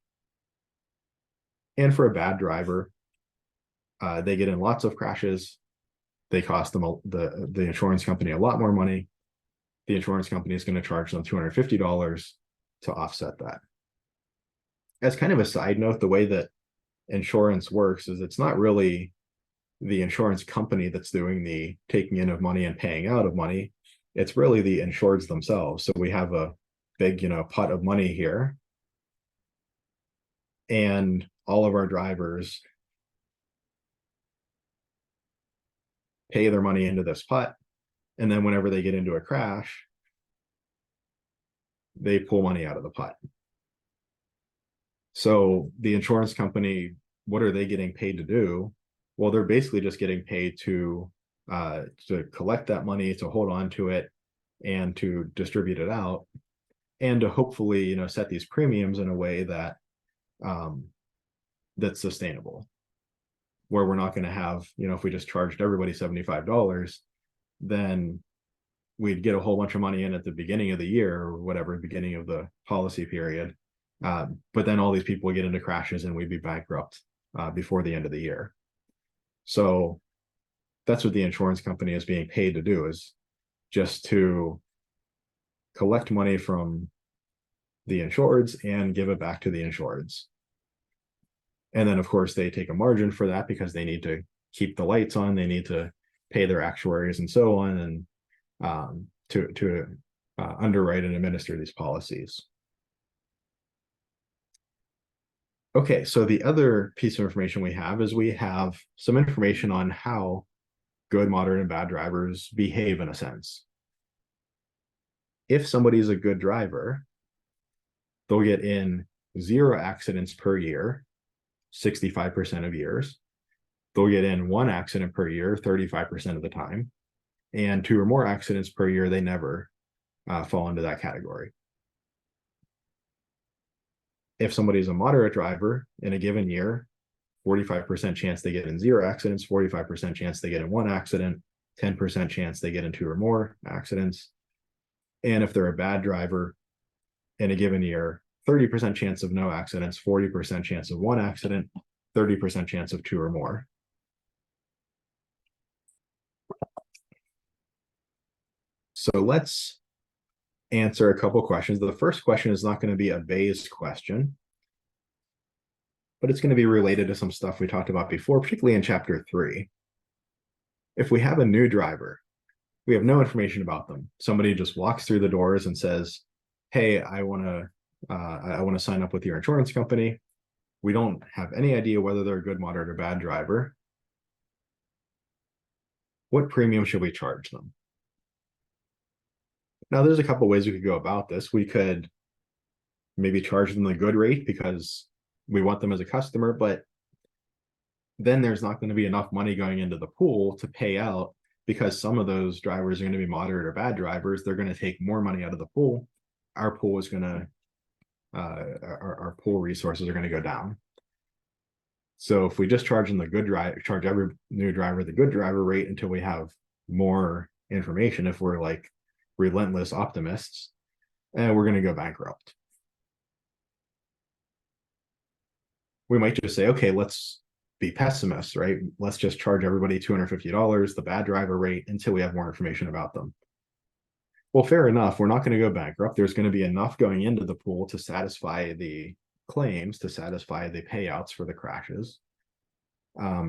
And for a bad driver, they get in lots of crashes. they cost them the insurance company a lot more money. The insurance company is going to charge them $250 to offset that. As kind of a side note, the way that insurance works is it's not really the insurance company that's doing the taking in of money and paying out of money. It's really the insureds themselves. So we have a big, pot of money here, and all of our drivers pay their money into this pot. And then whenever they get into a crash, they pull money out of the pot. So the insurance company, what are they getting paid to do? Well, they're basically just getting paid to collect that money, to hold on to it, and to distribute it out, and to hopefully, set these premiums in a way that that's sustainable, where we're not going to have, if we just charged everybody $75, then we'd get a whole bunch of money in at the beginning of the year or whatever, beginning of the policy period. But then all these people would get into crashes and we'd be bankrupt before the end of the year. So that's what the insurance company is being paid to do, is just to collect money from the insureds and give it back to the insureds. And then, of course, they take a margin for that because they need to keep the lights on, they need to pay their actuaries and so on, and to underwrite and administer these policies. Okay, so the other piece of information we have is we have some information on how good, moderate, and bad drivers behave in a sense. If somebody's a good driver, they'll get in 0 accidents per year, 65% of years. They'll get in 1 accident per year, 35% of the time. And 2 or more accidents per year, they never fall into that category. If somebody's a moderate driver in a given year, 45% chance they get in 0 accidents, 45% chance they get in 1 accident, 10% chance they get in 2 or more accidents. And if they're a bad driver in a given year, 30% chance of no accidents, 40% chance of 1 accident, 30% chance of 2 or more. So let's answer a couple questions. The first question is not going to be a Bayes question, but it's going to be related to some stuff we talked about before, particularly in chapter 3. If we have a new driver, we have no information about them. Somebody just walks through the doors and says, hey, I want to sign up with your insurance company. We don't have any idea whether they're a good, moderate, or bad driver. What premium should we charge them? Now, there's a couple ways we could go about this. We could maybe charge them the good rate because we want them as a customer, but then there's not going to be enough money going into the pool to pay out, because some of those drivers are going to be moderate or bad drivers. They're going to take more money out of the pool. Our pool is going to, our pool resources are going to go down. So if we just charge them the good driver, charge every new driver the good driver rate until we have more information, if we're like relentless optimists, and we're going to go bankrupt. We might just say, okay, let's be pessimists, right? Let's just charge everybody $250, the bad driver rate, until we have more information about them. Well, fair enough. We're not going to go bankrupt. There's going to be enough going into the pool to satisfy the claims, to satisfy the payouts for the crashes.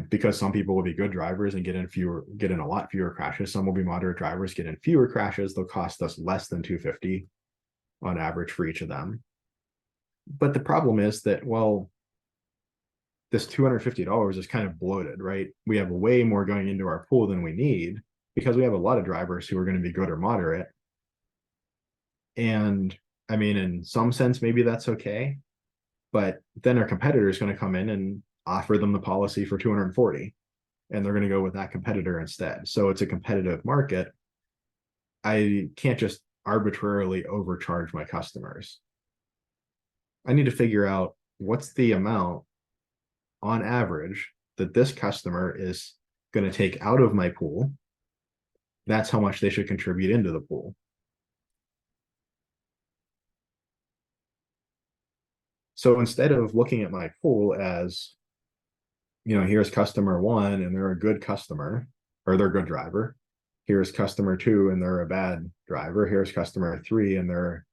Because some people will be good drivers and get in a lot fewer crashes. Some will be moderate drivers, get in fewer crashes. They'll cost us less than $250 on average for each of them. But the problem is that, well, this $250 is kind of bloated, right? We have way more going into our pool than we need because we have a lot of drivers who are going to be good or moderate. And I mean, in some sense, maybe that's okay. But then our competitor is going to come in and offer them the policy for $240, and they're going to go with that competitor instead. So it's a competitive market. I can't just arbitrarily overcharge my customers. I need to figure out what's the amount on average that this customer is going to take out of my pool. That's how much they should contribute into the pool. So instead of looking at my pool as, here's customer 1 and they're a good customer, or they're a good driver. Here's customer 2 and they're a bad driver. Here's customer 3 and they're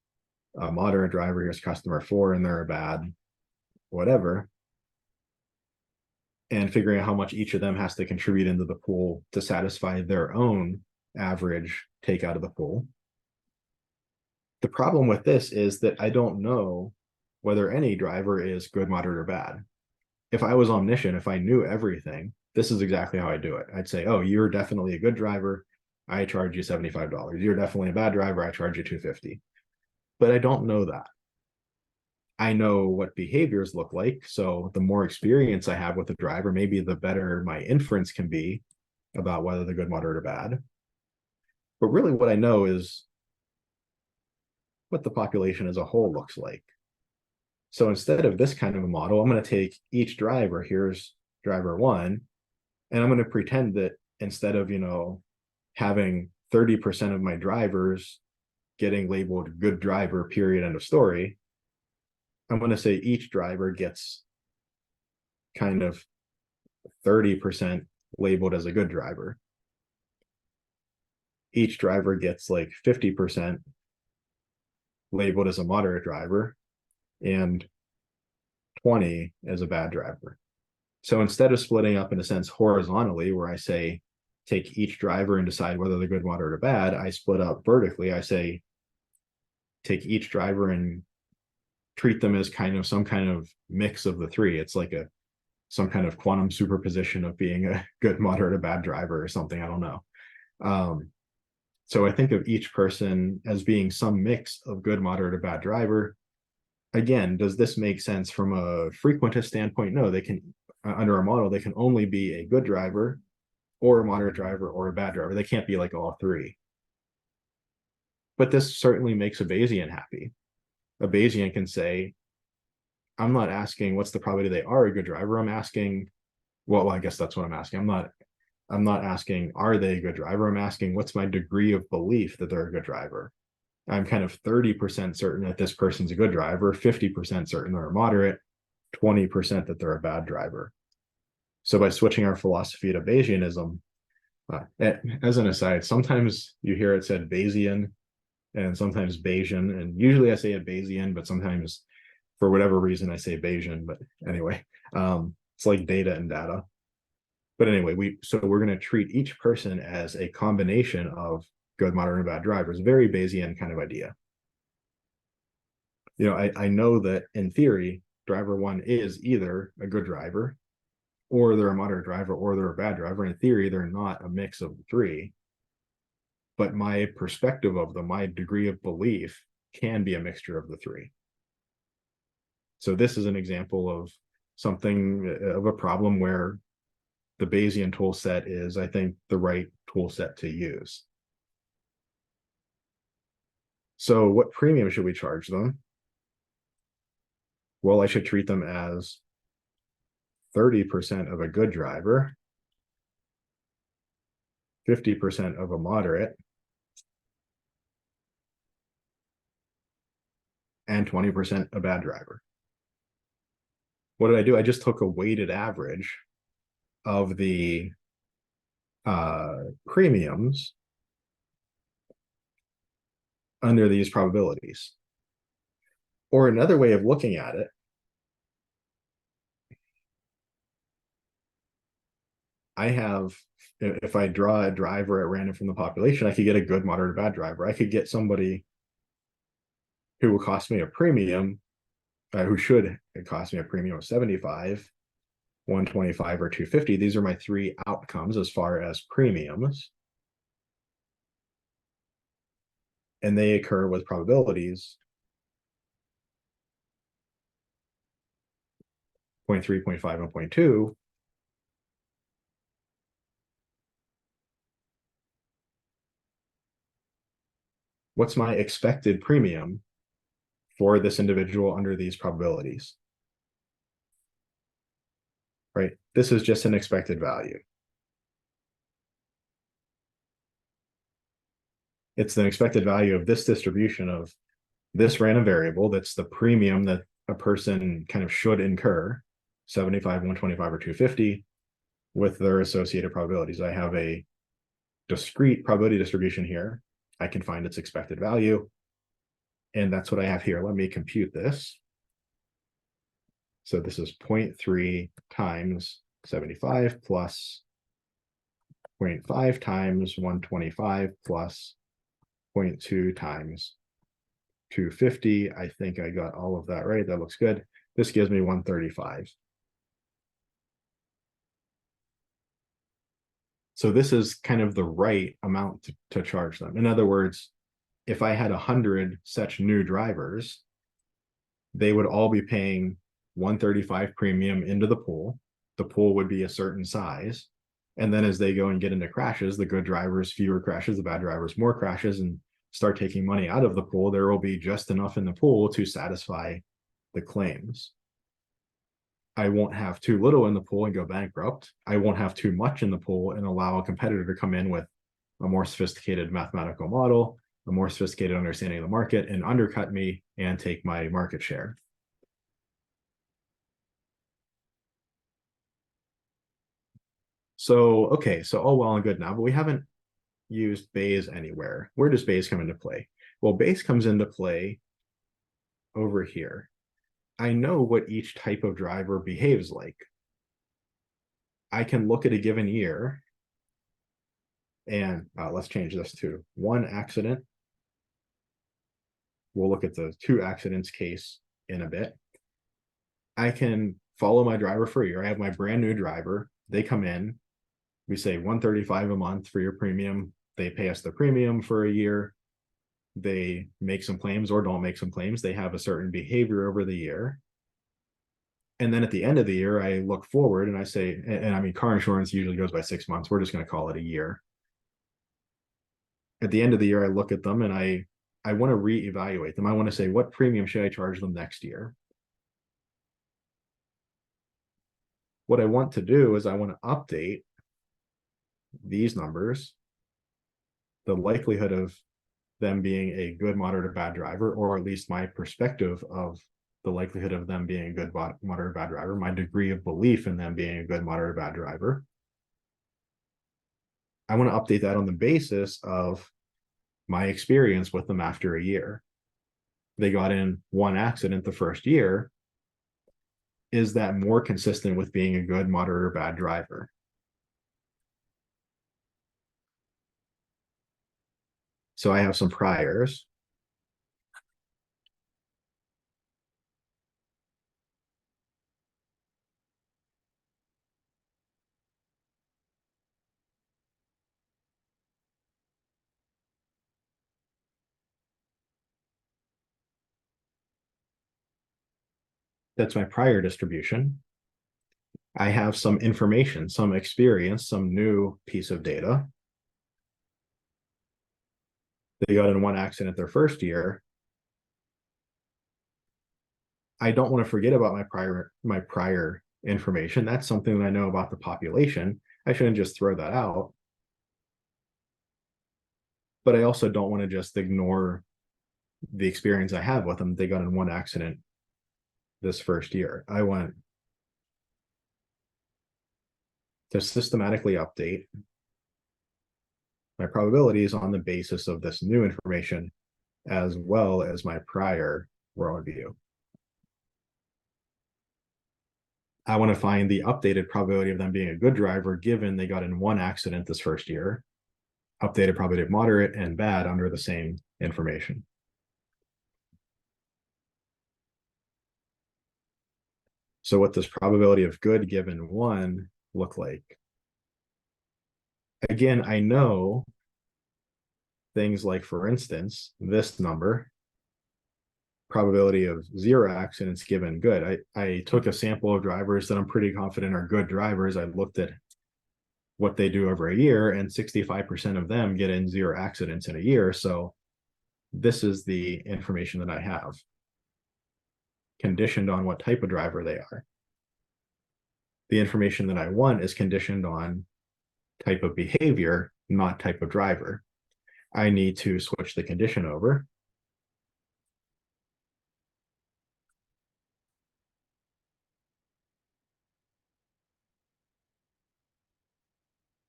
a moderate driver. Here's customer 4 and they're a bad whatever. And figuring out how much each of them has to contribute into the pool to satisfy their own average take out of the pool. The problem with this is that I don't know whether any driver is good, moderate, or bad. If I was omniscient, if I knew everything, this is exactly how I do it. I'd say, oh, you're definitely a good driver. I charge you $75. You're definitely a bad driver. I charge you $250. But I don't know that. I know what behaviors look like. So the more experience I have with the driver, maybe the better my inference can be about whether they're good, moderate, or bad. But really what I know is what the population as a whole looks like. So instead of this kind of a model, I'm going to take each driver, here's driver 1, and I'm going to pretend that instead of, having 30% of my drivers getting labeled good driver, period, end of story, I'm going to say each driver gets kind of 30% labeled as a good driver. Each driver gets like 50% labeled as a moderate driver and 20 as a bad driver. So instead of splitting up in a sense horizontally, where I say take each driver and decide whether they're good, moderate, or bad, I split up vertically. I say take each driver and treat them as kind of some kind of mix of the three. It's like some kind of quantum superposition of being a good, moderate, or bad driver or something. I don't know. So I think of each person as being some mix of good, moderate, or bad driver. Again, does this make sense from a frequentist standpoint? No, they can, under our model, they can only be a good driver or a moderate driver or a bad driver. They can't be like all three. But this certainly makes a Bayesian happy. A Bayesian can say, I'm not asking what's the probability they are a good driver. I'm asking, well, I guess that's what I'm asking. I'm not asking, are they a good driver? I'm asking, what's my degree of belief that they're a good driver? I'm kind of 30% certain that this person's a good driver, 50% certain they're a moderate, 20% that they're a bad driver. So by switching our philosophy to Bayesianism, as an aside, sometimes you hear it said Bayesian and sometimes Bayesian, and usually I say it Bayesian, but sometimes for whatever reason I say Bayesian. But anyway, it's like data and data. But anyway, we're going to treat each person as a combination of good, moderate, and bad drivers. Very Bayesian kind of idea. I know that in theory, driver 1 is either a good driver, or they're a moderate driver, or they're a bad driver. In theory, they're not a mix of the three. But my perspective of them, my degree of belief, can be a mixture of the three. So this is an example of a problem where the Bayesian tool set is, I think, the right tool set to use. So what premium should we charge them? Well, I should treat them as 30% of a good driver, 50% of a moderate, and 20% a bad driver. What did I do? I just took a weighted average of the premiums under these probabilities. Or another way of looking at it, if I draw a driver at random from the population, I could get a good, moderate, or bad driver. I could get somebody who will cost me a premium, who should cost me a premium of 75, 125, or 250. These are my three outcomes as far as premiums. And they occur with probabilities 0.3, 0.5, and 0.2. What's my expected premium for this individual under these probabilities? Right? This is just an expected value. It's the expected value of this distribution of this random variable. That's the premium that a person kind of should incur, 75, 125, or 250, with their associated probabilities. I have a discrete probability distribution here, I can find its expected value. And that's what I have here. Let me compute this. So this is 0.3 times 75 plus 0.5 times 125 plus 0.2 times 250. I think I got all of that right. That looks good. This gives me 135. So this is kind of the right amount to charge them. In other words, if I had 100 such new drivers, they would all be paying 135 premium into the pool. The pool would be a certain size. And then as they go and get into crashes, the good drivers, fewer crashes, the bad drivers, more crashes, and start taking money out of the pool, there will be just enough in the pool to satisfy the claims. I won't have too little in the pool and go bankrupt. I won't have too much in the pool and allow a competitor to come in with a more sophisticated mathematical model, a more sophisticated understanding of the market, and undercut me and take my market share. So, okay, so all well and good now, but we haven't used Bayes anywhere. Where does Bayes come into play? Well, Bayes comes into play over here. I know what each type of driver behaves like. I can look at a given year and let's change this to one accident. We'll look at the two accidents case in a bit. I can follow my driver for a year. I have my brand new driver. They come in. We say 135 a month for your premium. They pay us the premium for a year. They make some claims or don't make some claims. They have a certain behavior over the year. And then at the end of the year, I look forward and I say, and I mean, car insurance usually goes by 6 months. We're just going to call it a year. At the end of the year, I look at them and I want to reevaluate them. I want to say, what premium should I charge them next year? What I want to do is I want to update these numbers, the likelihood of them being a good, moderate, or bad driver, or at least my perspective of the likelihood of them being a good, moderate, or bad driver, my degree of belief in them being a good, moderate, or bad driver. I want to update that on the basis of my experience with them after a year. They got in one accident the first year. Is that more consistent with being a good, moderate, or bad driver? So I have some priors. That's my prior distribution. I have some information, some experience, some new piece of data. They got in one accident their first year. I don't want to forget about my prior information. That's something that I know about the population. I shouldn't just throw that out. But I also don't want to just ignore the experience I have with them. They got in one accident this first year. I want to systematically update my probabilities on the basis of this new information, as well as my prior worldview. I want to find the updated probability of them being a good driver, given they got in one accident this first year, updated probability of moderate and bad under the same information. So what does probability of good given one look like? Again, I know things like, for instance, this number, probability of 0 accidents given good. I took a sample of drivers that I'm pretty confident are good drivers. I looked at what they do over a year, and 65% of them get in 0 accidents in a year. So this is the information that I have, conditioned on what type of driver they are. The information that I want is conditioned on type of behavior, not type of driver. I need to switch the condition over.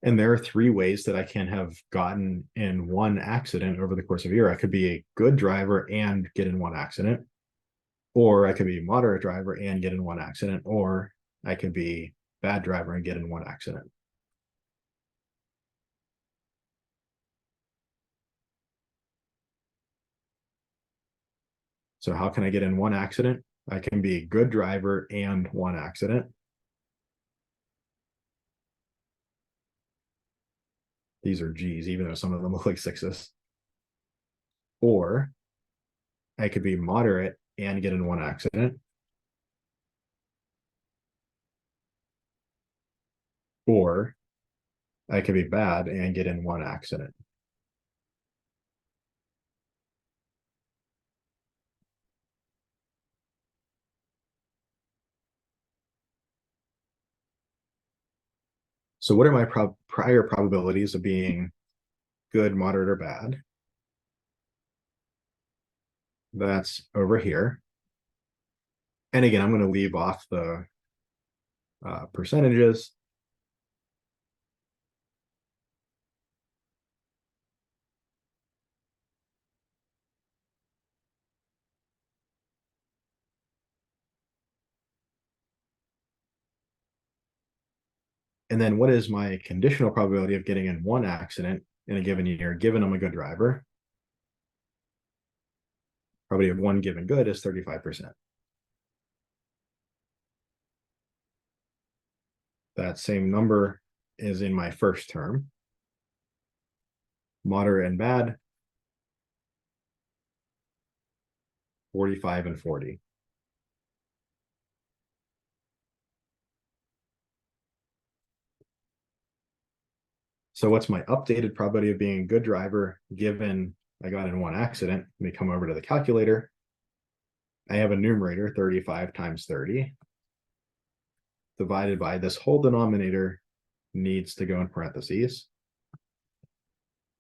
And there are three ways that I can have gotten in one accident over the course of a year. I could be a good driver and get in one accident, or I could be a moderate driver and get in one accident, or I could be bad driver and get in one accident. So how can I get in one accident? I can be a good driver and one accident. These are G's, even though some of them look like sixes. Or I could be moderate and get in one accident. Or I could be bad and get in one accident. So what are my prior probabilities of being good, moderate, or bad? That's over here. And again, I'm going to leave off the percentages. And then what is my conditional probability of getting in one accident in a given year, given I'm a good driver? Probability of one given good is 35%. That same number is in my first term. Moderate and bad, 45 and 40. So what's my updated probability of being a good driver given I got in one accident? Let me come over to the calculator. I have a numerator, 35 times 30, divided by this whole denominator needs to go in parentheses.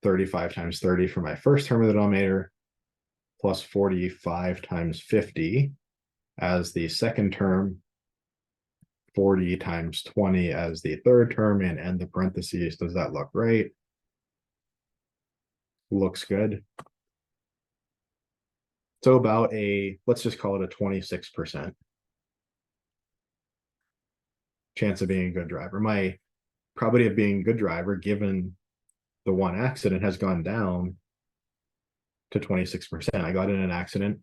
35 times 30 for my first term of the denominator, plus 45 times 50 as the second term, 40 times 20 as the third term, and end the parentheses. Does that look right? Looks good. So about let's just call it a 26% chance of being a good driver. My probability of being a good driver, given the one accident, has gone down to 26%. I got in an accident.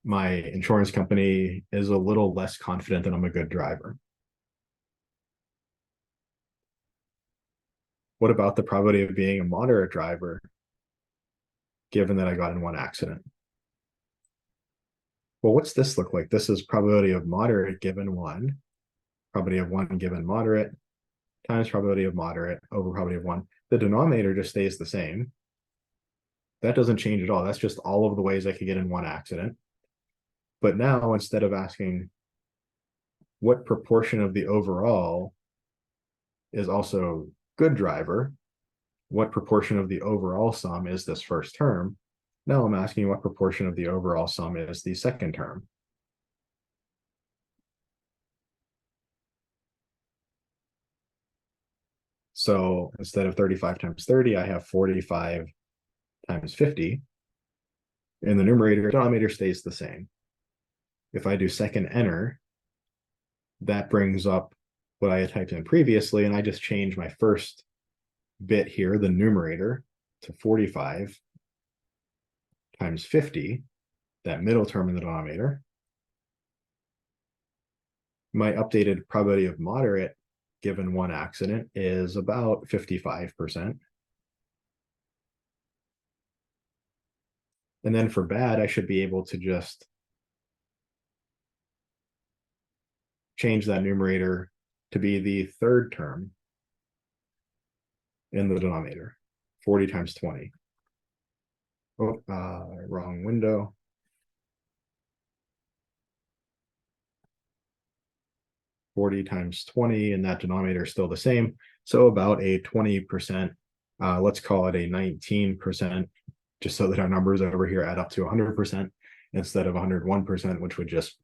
My insurance company is a little less confident that I'm a good driver. What about the probability of being a moderate driver, given that I got in one accident? Well, what's this look like? This is probability of moderate given one, probability of one given moderate, times probability of moderate over probability of one. The denominator just stays the same. That doesn't change at all. That's just all of the ways I could get in one accident. But now, instead of asking what proportion of the overall is also good driver, what proportion of the overall sum is this first term? Now I'm asking what proportion of the overall sum is the second term. So instead of 35 times 30, I have 45 times 50. And the numerator denominator stays the same. If I do second enter, that brings up what I had typed in previously, and I just change my first bit here, the numerator, to 45 times 50, that middle term in the denominator. My updated probability of moderate given one accident is about 55%. And then for bad, I should be able to just change that numerator to be the third term in the denominator, 40 times 20. Oh, wrong window. 40 times 20, and that denominator is still the same. So about a 20%, let's call it a 19%, just so that our numbers over here add up to 100% instead of 101%, which would just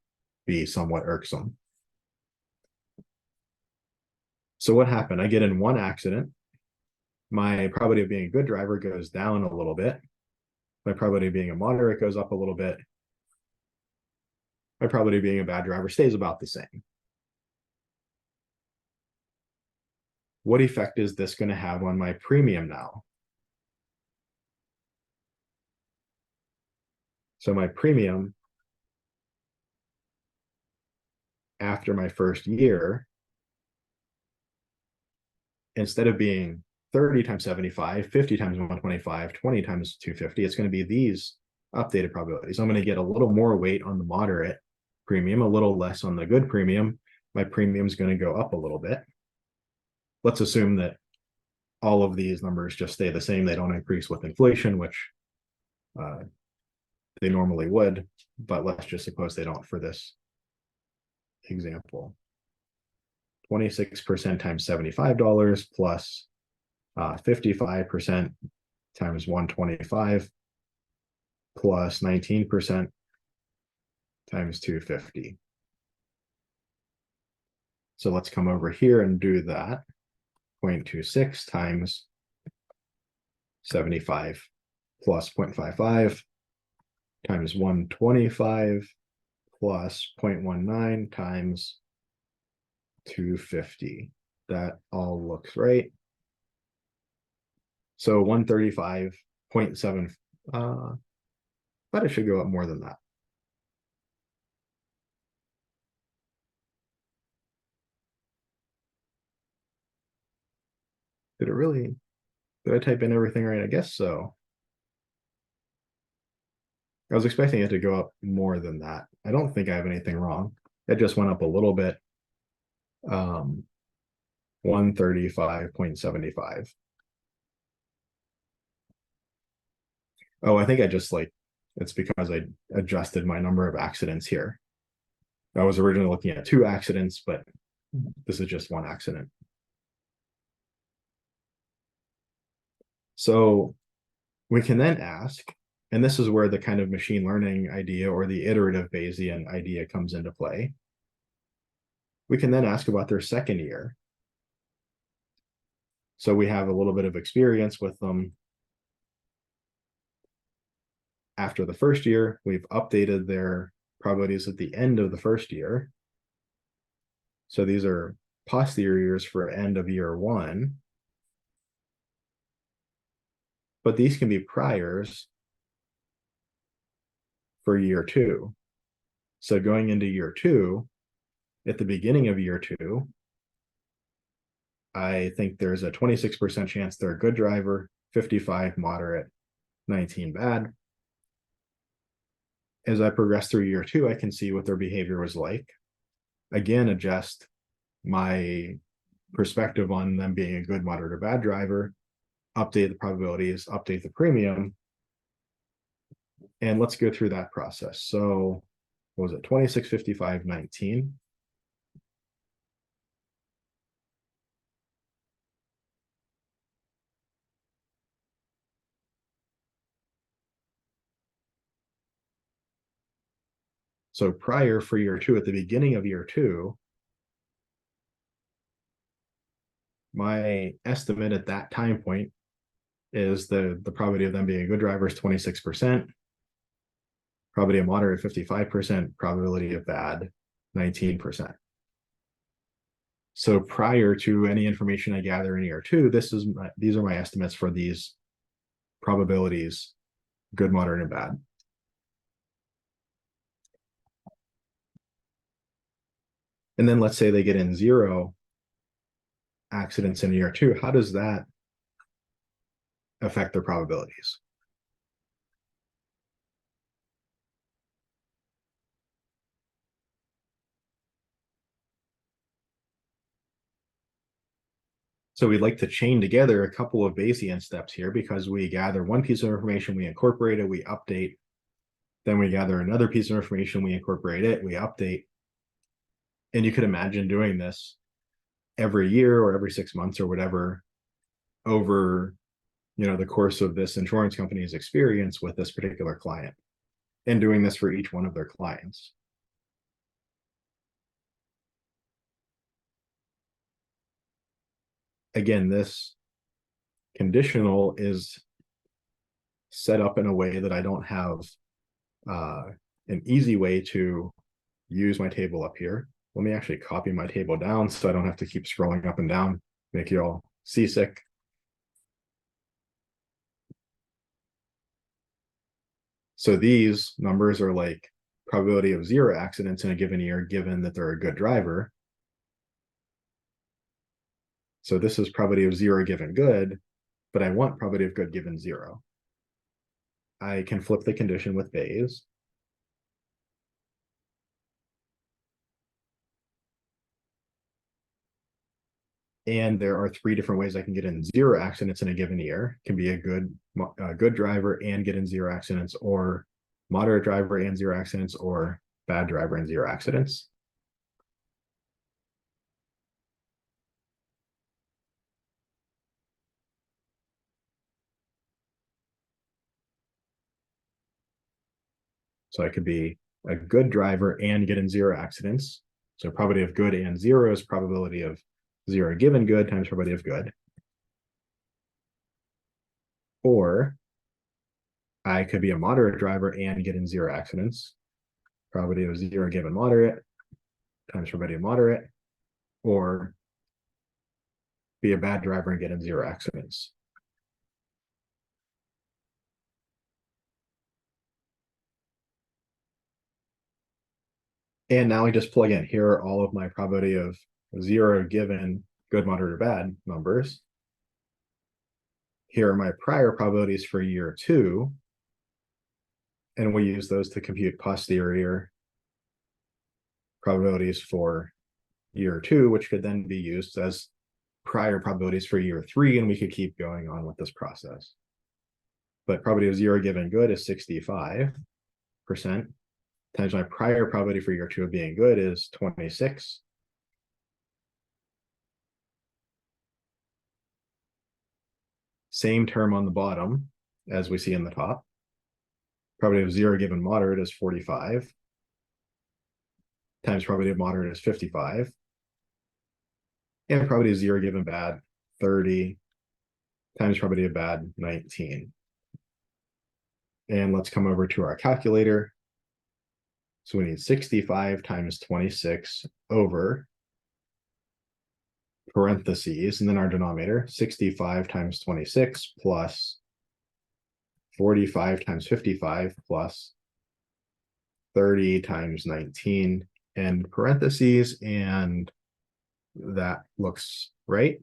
be somewhat irksome. So what happened? I get in one accident. My probability of being a good driver goes down a little bit. My probability of being a moderate goes up a little bit. My probability of being a bad driver stays about the same. What effect is this going to have on my premium now? So my premium after my first year, instead of being 30 times 75, 50 times 125, 20 times 250, it's going to be these updated probabilities. I'm going to get a little more weight on the moderate premium, a little less on the good premium. My premium is going to go up a little bit. Let's assume that all of these numbers just stay the same. They don't increase with inflation, which they normally would, but let's just suppose they don't for this example. 26% times $75 plus 55% times 125 plus 19% times 250. So let's come over here and do that. 0.26 times 75 plus 0.55 times 125 plus 0.19 times 250. That all looks right. So 135.7, but it should go up more than that. Did it really, did I type in everything right? I guess so. I was expecting it to go up more than that. I don't think I have anything wrong. It just went up a little bit. 135.75. Oh, I think I just it's because I adjusted my number of accidents here. I was originally looking at 2 accidents, but this is just 1 accident. So we can then ask, and this is where the kind of machine learning idea or the iterative Bayesian idea comes into play. We can then ask about their second year. So we have a little bit of experience with them. After the first year, we've updated their probabilities at the end of the first year. So these are posterior years for end of year 1. But these can be priors for year 2. So going into year 2, at the beginning of year 2, I think there's a 26% chance they're a good driver, 55 moderate, 19 bad. As I progress through year 2, I can see what their behavior was like. Again, adjust my perspective on them being a good, moderate, or bad driver, update the probabilities, update the premium, and let's go through that process. So what was it? 26, 55, 19. So prior for year 2, at the beginning of year 2, my estimate at that time point is the probability of them being a good driver is 26%, probability of moderate 55%, probability of bad 19%. So prior to any information I gather in year 2, these are my estimates for these probabilities, good, moderate, and bad. And then let's say they get in 0 accidents in year 2. How does that affect their probabilities? So we'd like to chain together a couple of Bayesian steps here, because we gather one piece of information, we incorporate it, we update. Then we gather another piece of information, we incorporate it, we update. And you could imagine doing this every year or every 6 months or whatever over the course of this insurance company's experience with this particular client, and doing this for each one of their clients. Again, this conditional is set up in a way that I don't have an easy way to use my table up here. Let me actually copy my table down so I don't have to keep scrolling up and down, make you all seasick. So these numbers are like probability of 0 accidents in a given year, given that they're a good driver. So this is probability of 0 given good, but I want probability of good given 0. I can flip the condition with Bayes. And there are 3 different ways I can get in 0 accidents in a given year. It can be a good driver and get in 0 accidents, or moderate driver and 0 accidents, or bad driver and 0 accidents. So I could be a good driver and get in 0 accidents. So probability of good and 0 is probability of 0 given good times probability of good. Or I could be a moderate driver and get in 0 accidents. Probability of 0 given moderate times probability of moderate. Or be a bad driver and get in 0 accidents. And now we just plug in. Here are all of my probability of 0 given good, moderate, or bad numbers. Here are my prior probabilities for year 2. And we use those to compute posterior probabilities for year 2, which could then be used as prior probabilities for year 3, and we could keep going on with this process. But probability of 0 given good is 65%, times my prior probability for year 2 of being good is 26. Same term on the bottom as we see in the top. Probability of 0 given moderate is 45, times probability of moderate is 55. And probability of 0 given bad, 30, times probability of bad, 19. And let's come over to our calculator. So we need 65 times 26 over parentheses, and then our denominator, 65 times 26 plus 45 times 55 plus 30 times 19 and parentheses, and that looks right.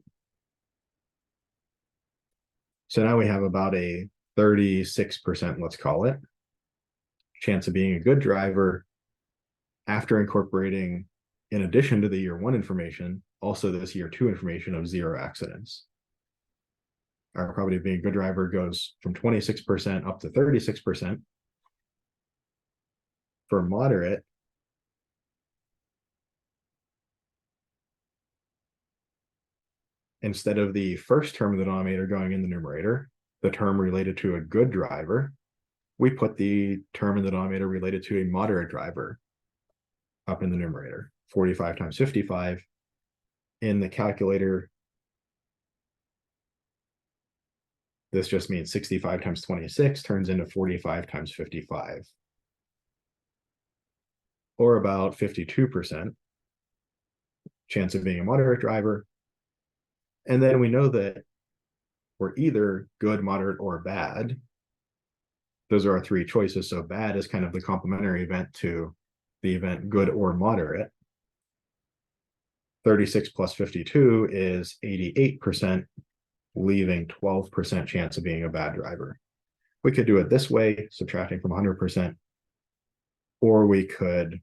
So now we have about a 36%, let's call it, chance of being a good driver after incorporating, in addition to the year 1 information, also this year 2 information of 0 accidents. Our probability of being a good driver goes from 26% up to 36%. For moderate, instead of the first term of the denominator going in the numerator, the term related to a good driver, we put the term in the denominator related to a moderate driver up in the numerator, 45 times 55. In the calculator, this just means 65 times 26 turns into 45 times 55, or about 52% chance of being a moderate driver. And then we know that we're either good, moderate, or bad. Those are our 3 choices. So bad is kind of the complementary event to the event good or moderate. 36 plus 52 is 88%, leaving 12% chance of being a bad driver. We could do it this way, subtracting from 100%, or we could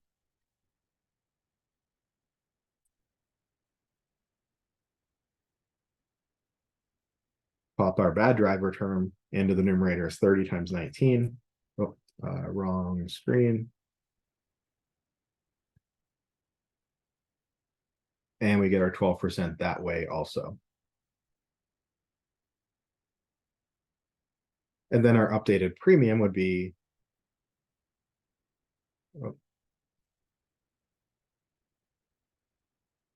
pop our bad driver term into the numerator as 30 times 19. Oh, wrong screen. And we get our 12% that way also. And then our updated premium would be, oh,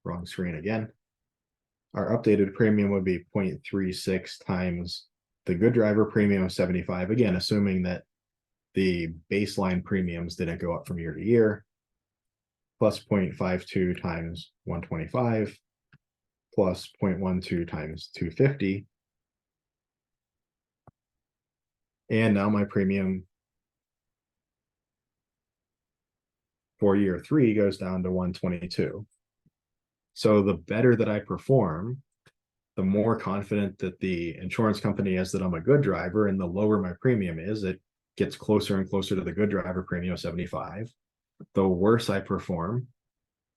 wrong screen again. our updated premium would be 0.36 times the good driver premium of 75, again, assuming that the baseline premiums didn't go up from year to year, plus 0.52 times 125, plus 0.12 times 250. And now my premium for year 3 goes down to 122. So the better that I perform, the more confident that the insurance company is that I'm a good driver, and the lower my premium is, it gets closer and closer to the good driver premium of 75. The worse I perform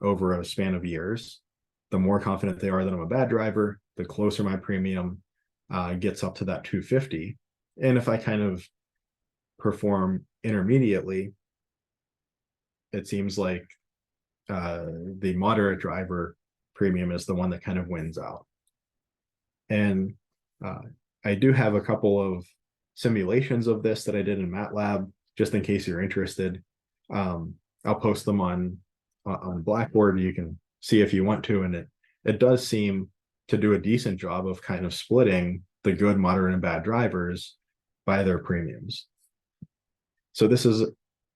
over a span of years, the more confident they are that I'm a bad driver, the closer my premium gets up to that 250. And if I kind of perform intermediately, it seems like the moderate driver premium is the one that kind of wins out. And I do have a couple of simulations of this that I did in MATLAB, just in case you're interested. I'll post them on Blackboard. You can see if you want to, and it does seem to do a decent job of kind of splitting the good, moderate, and bad drivers by their premiums. So this is,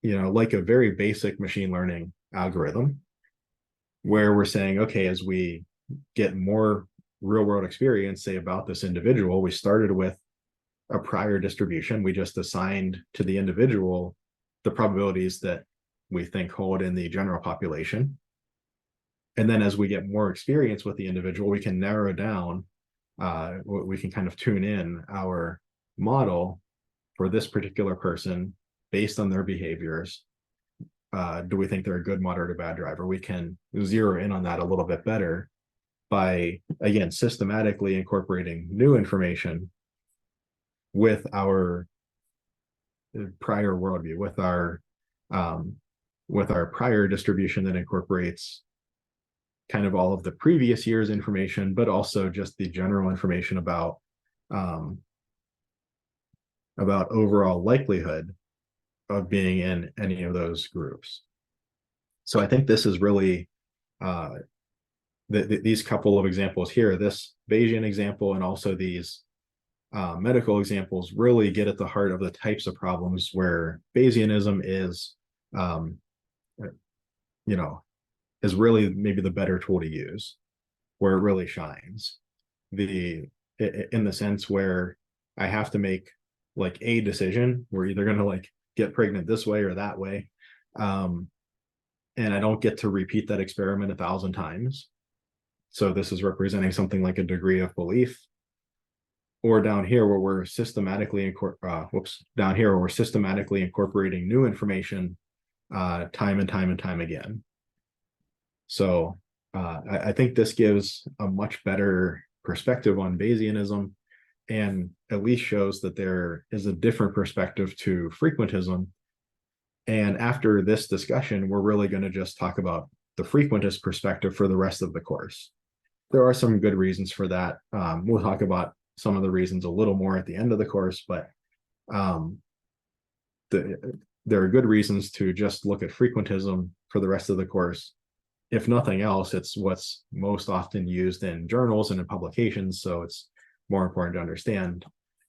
like a very basic machine learning algorithm where we're saying, okay, as we get more real world experience, say, about this individual, we started with a prior distribution. We just assigned to the individual the probabilities that we think hold in the general population. And then as we get more experience with the individual, we can narrow down, we can kind of tune in our model for this particular person based on their behaviors. Do we think they're a good, moderate, or bad driver? We can zero in on that a little bit better by, again, systematically incorporating new information with our prior worldview, with our prior distribution that incorporates kind of all of the previous year's information, but also just the general information about overall likelihood of being in any of those groups. So I think this is really these couple of examples here, this Bayesian example and also these medical examples, really get at the heart of the types of problems where Bayesianism is, is really maybe the better tool to use, where it really shines. In the sense where I have to make like a decision, we're either going to like get pregnant this way or that way, and I don't get to repeat that experiment 1,000 times. So this is representing something like a degree of belief. Or down here where we're systematically incorporating new information time and time again. So I think this gives a much better perspective on Bayesianism, and at least shows that there is a different perspective to frequentism. And after this discussion, we're really going to just talk about the frequentist perspective for the rest of the course. There are some good reasons for that. We'll talk about some of the reasons a little more at the end of the course, but there are good reasons to just look at frequentism for the rest of the course. If nothing else, it's what's most often used in journals and in publications, so it's more important to understand.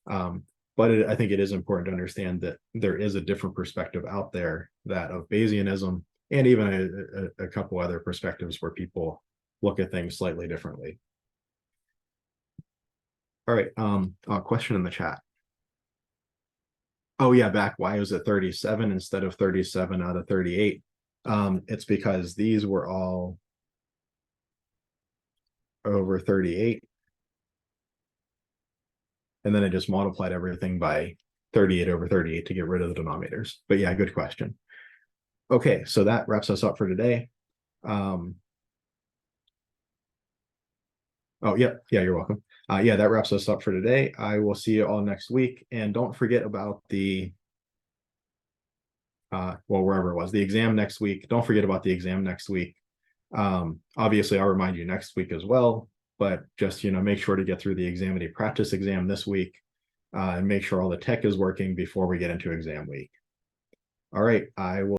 But I think it is important to understand that there is a different perspective out there, that of Bayesianism, and even a couple other perspectives where people look at things slightly differently. All right, a question in the chat. Oh yeah, back, why was it 37 instead of 37 out of 38? It's because these were all over 38. And then I just multiplied everything by 38 over 38 to get rid of the denominators. But yeah, good question. Okay, so that wraps us up for today. Oh, yeah, you're welcome. Yeah, that wraps us up for today. I will see you all next week. And don't forget about the, wherever it was, the exam next week. Don't forget about the exam next week. Obviously, I'll remind you next week as well, but just, make sure to get through the Examity practice exam this week, and make sure all the tech is working before we get into exam week. All right, I will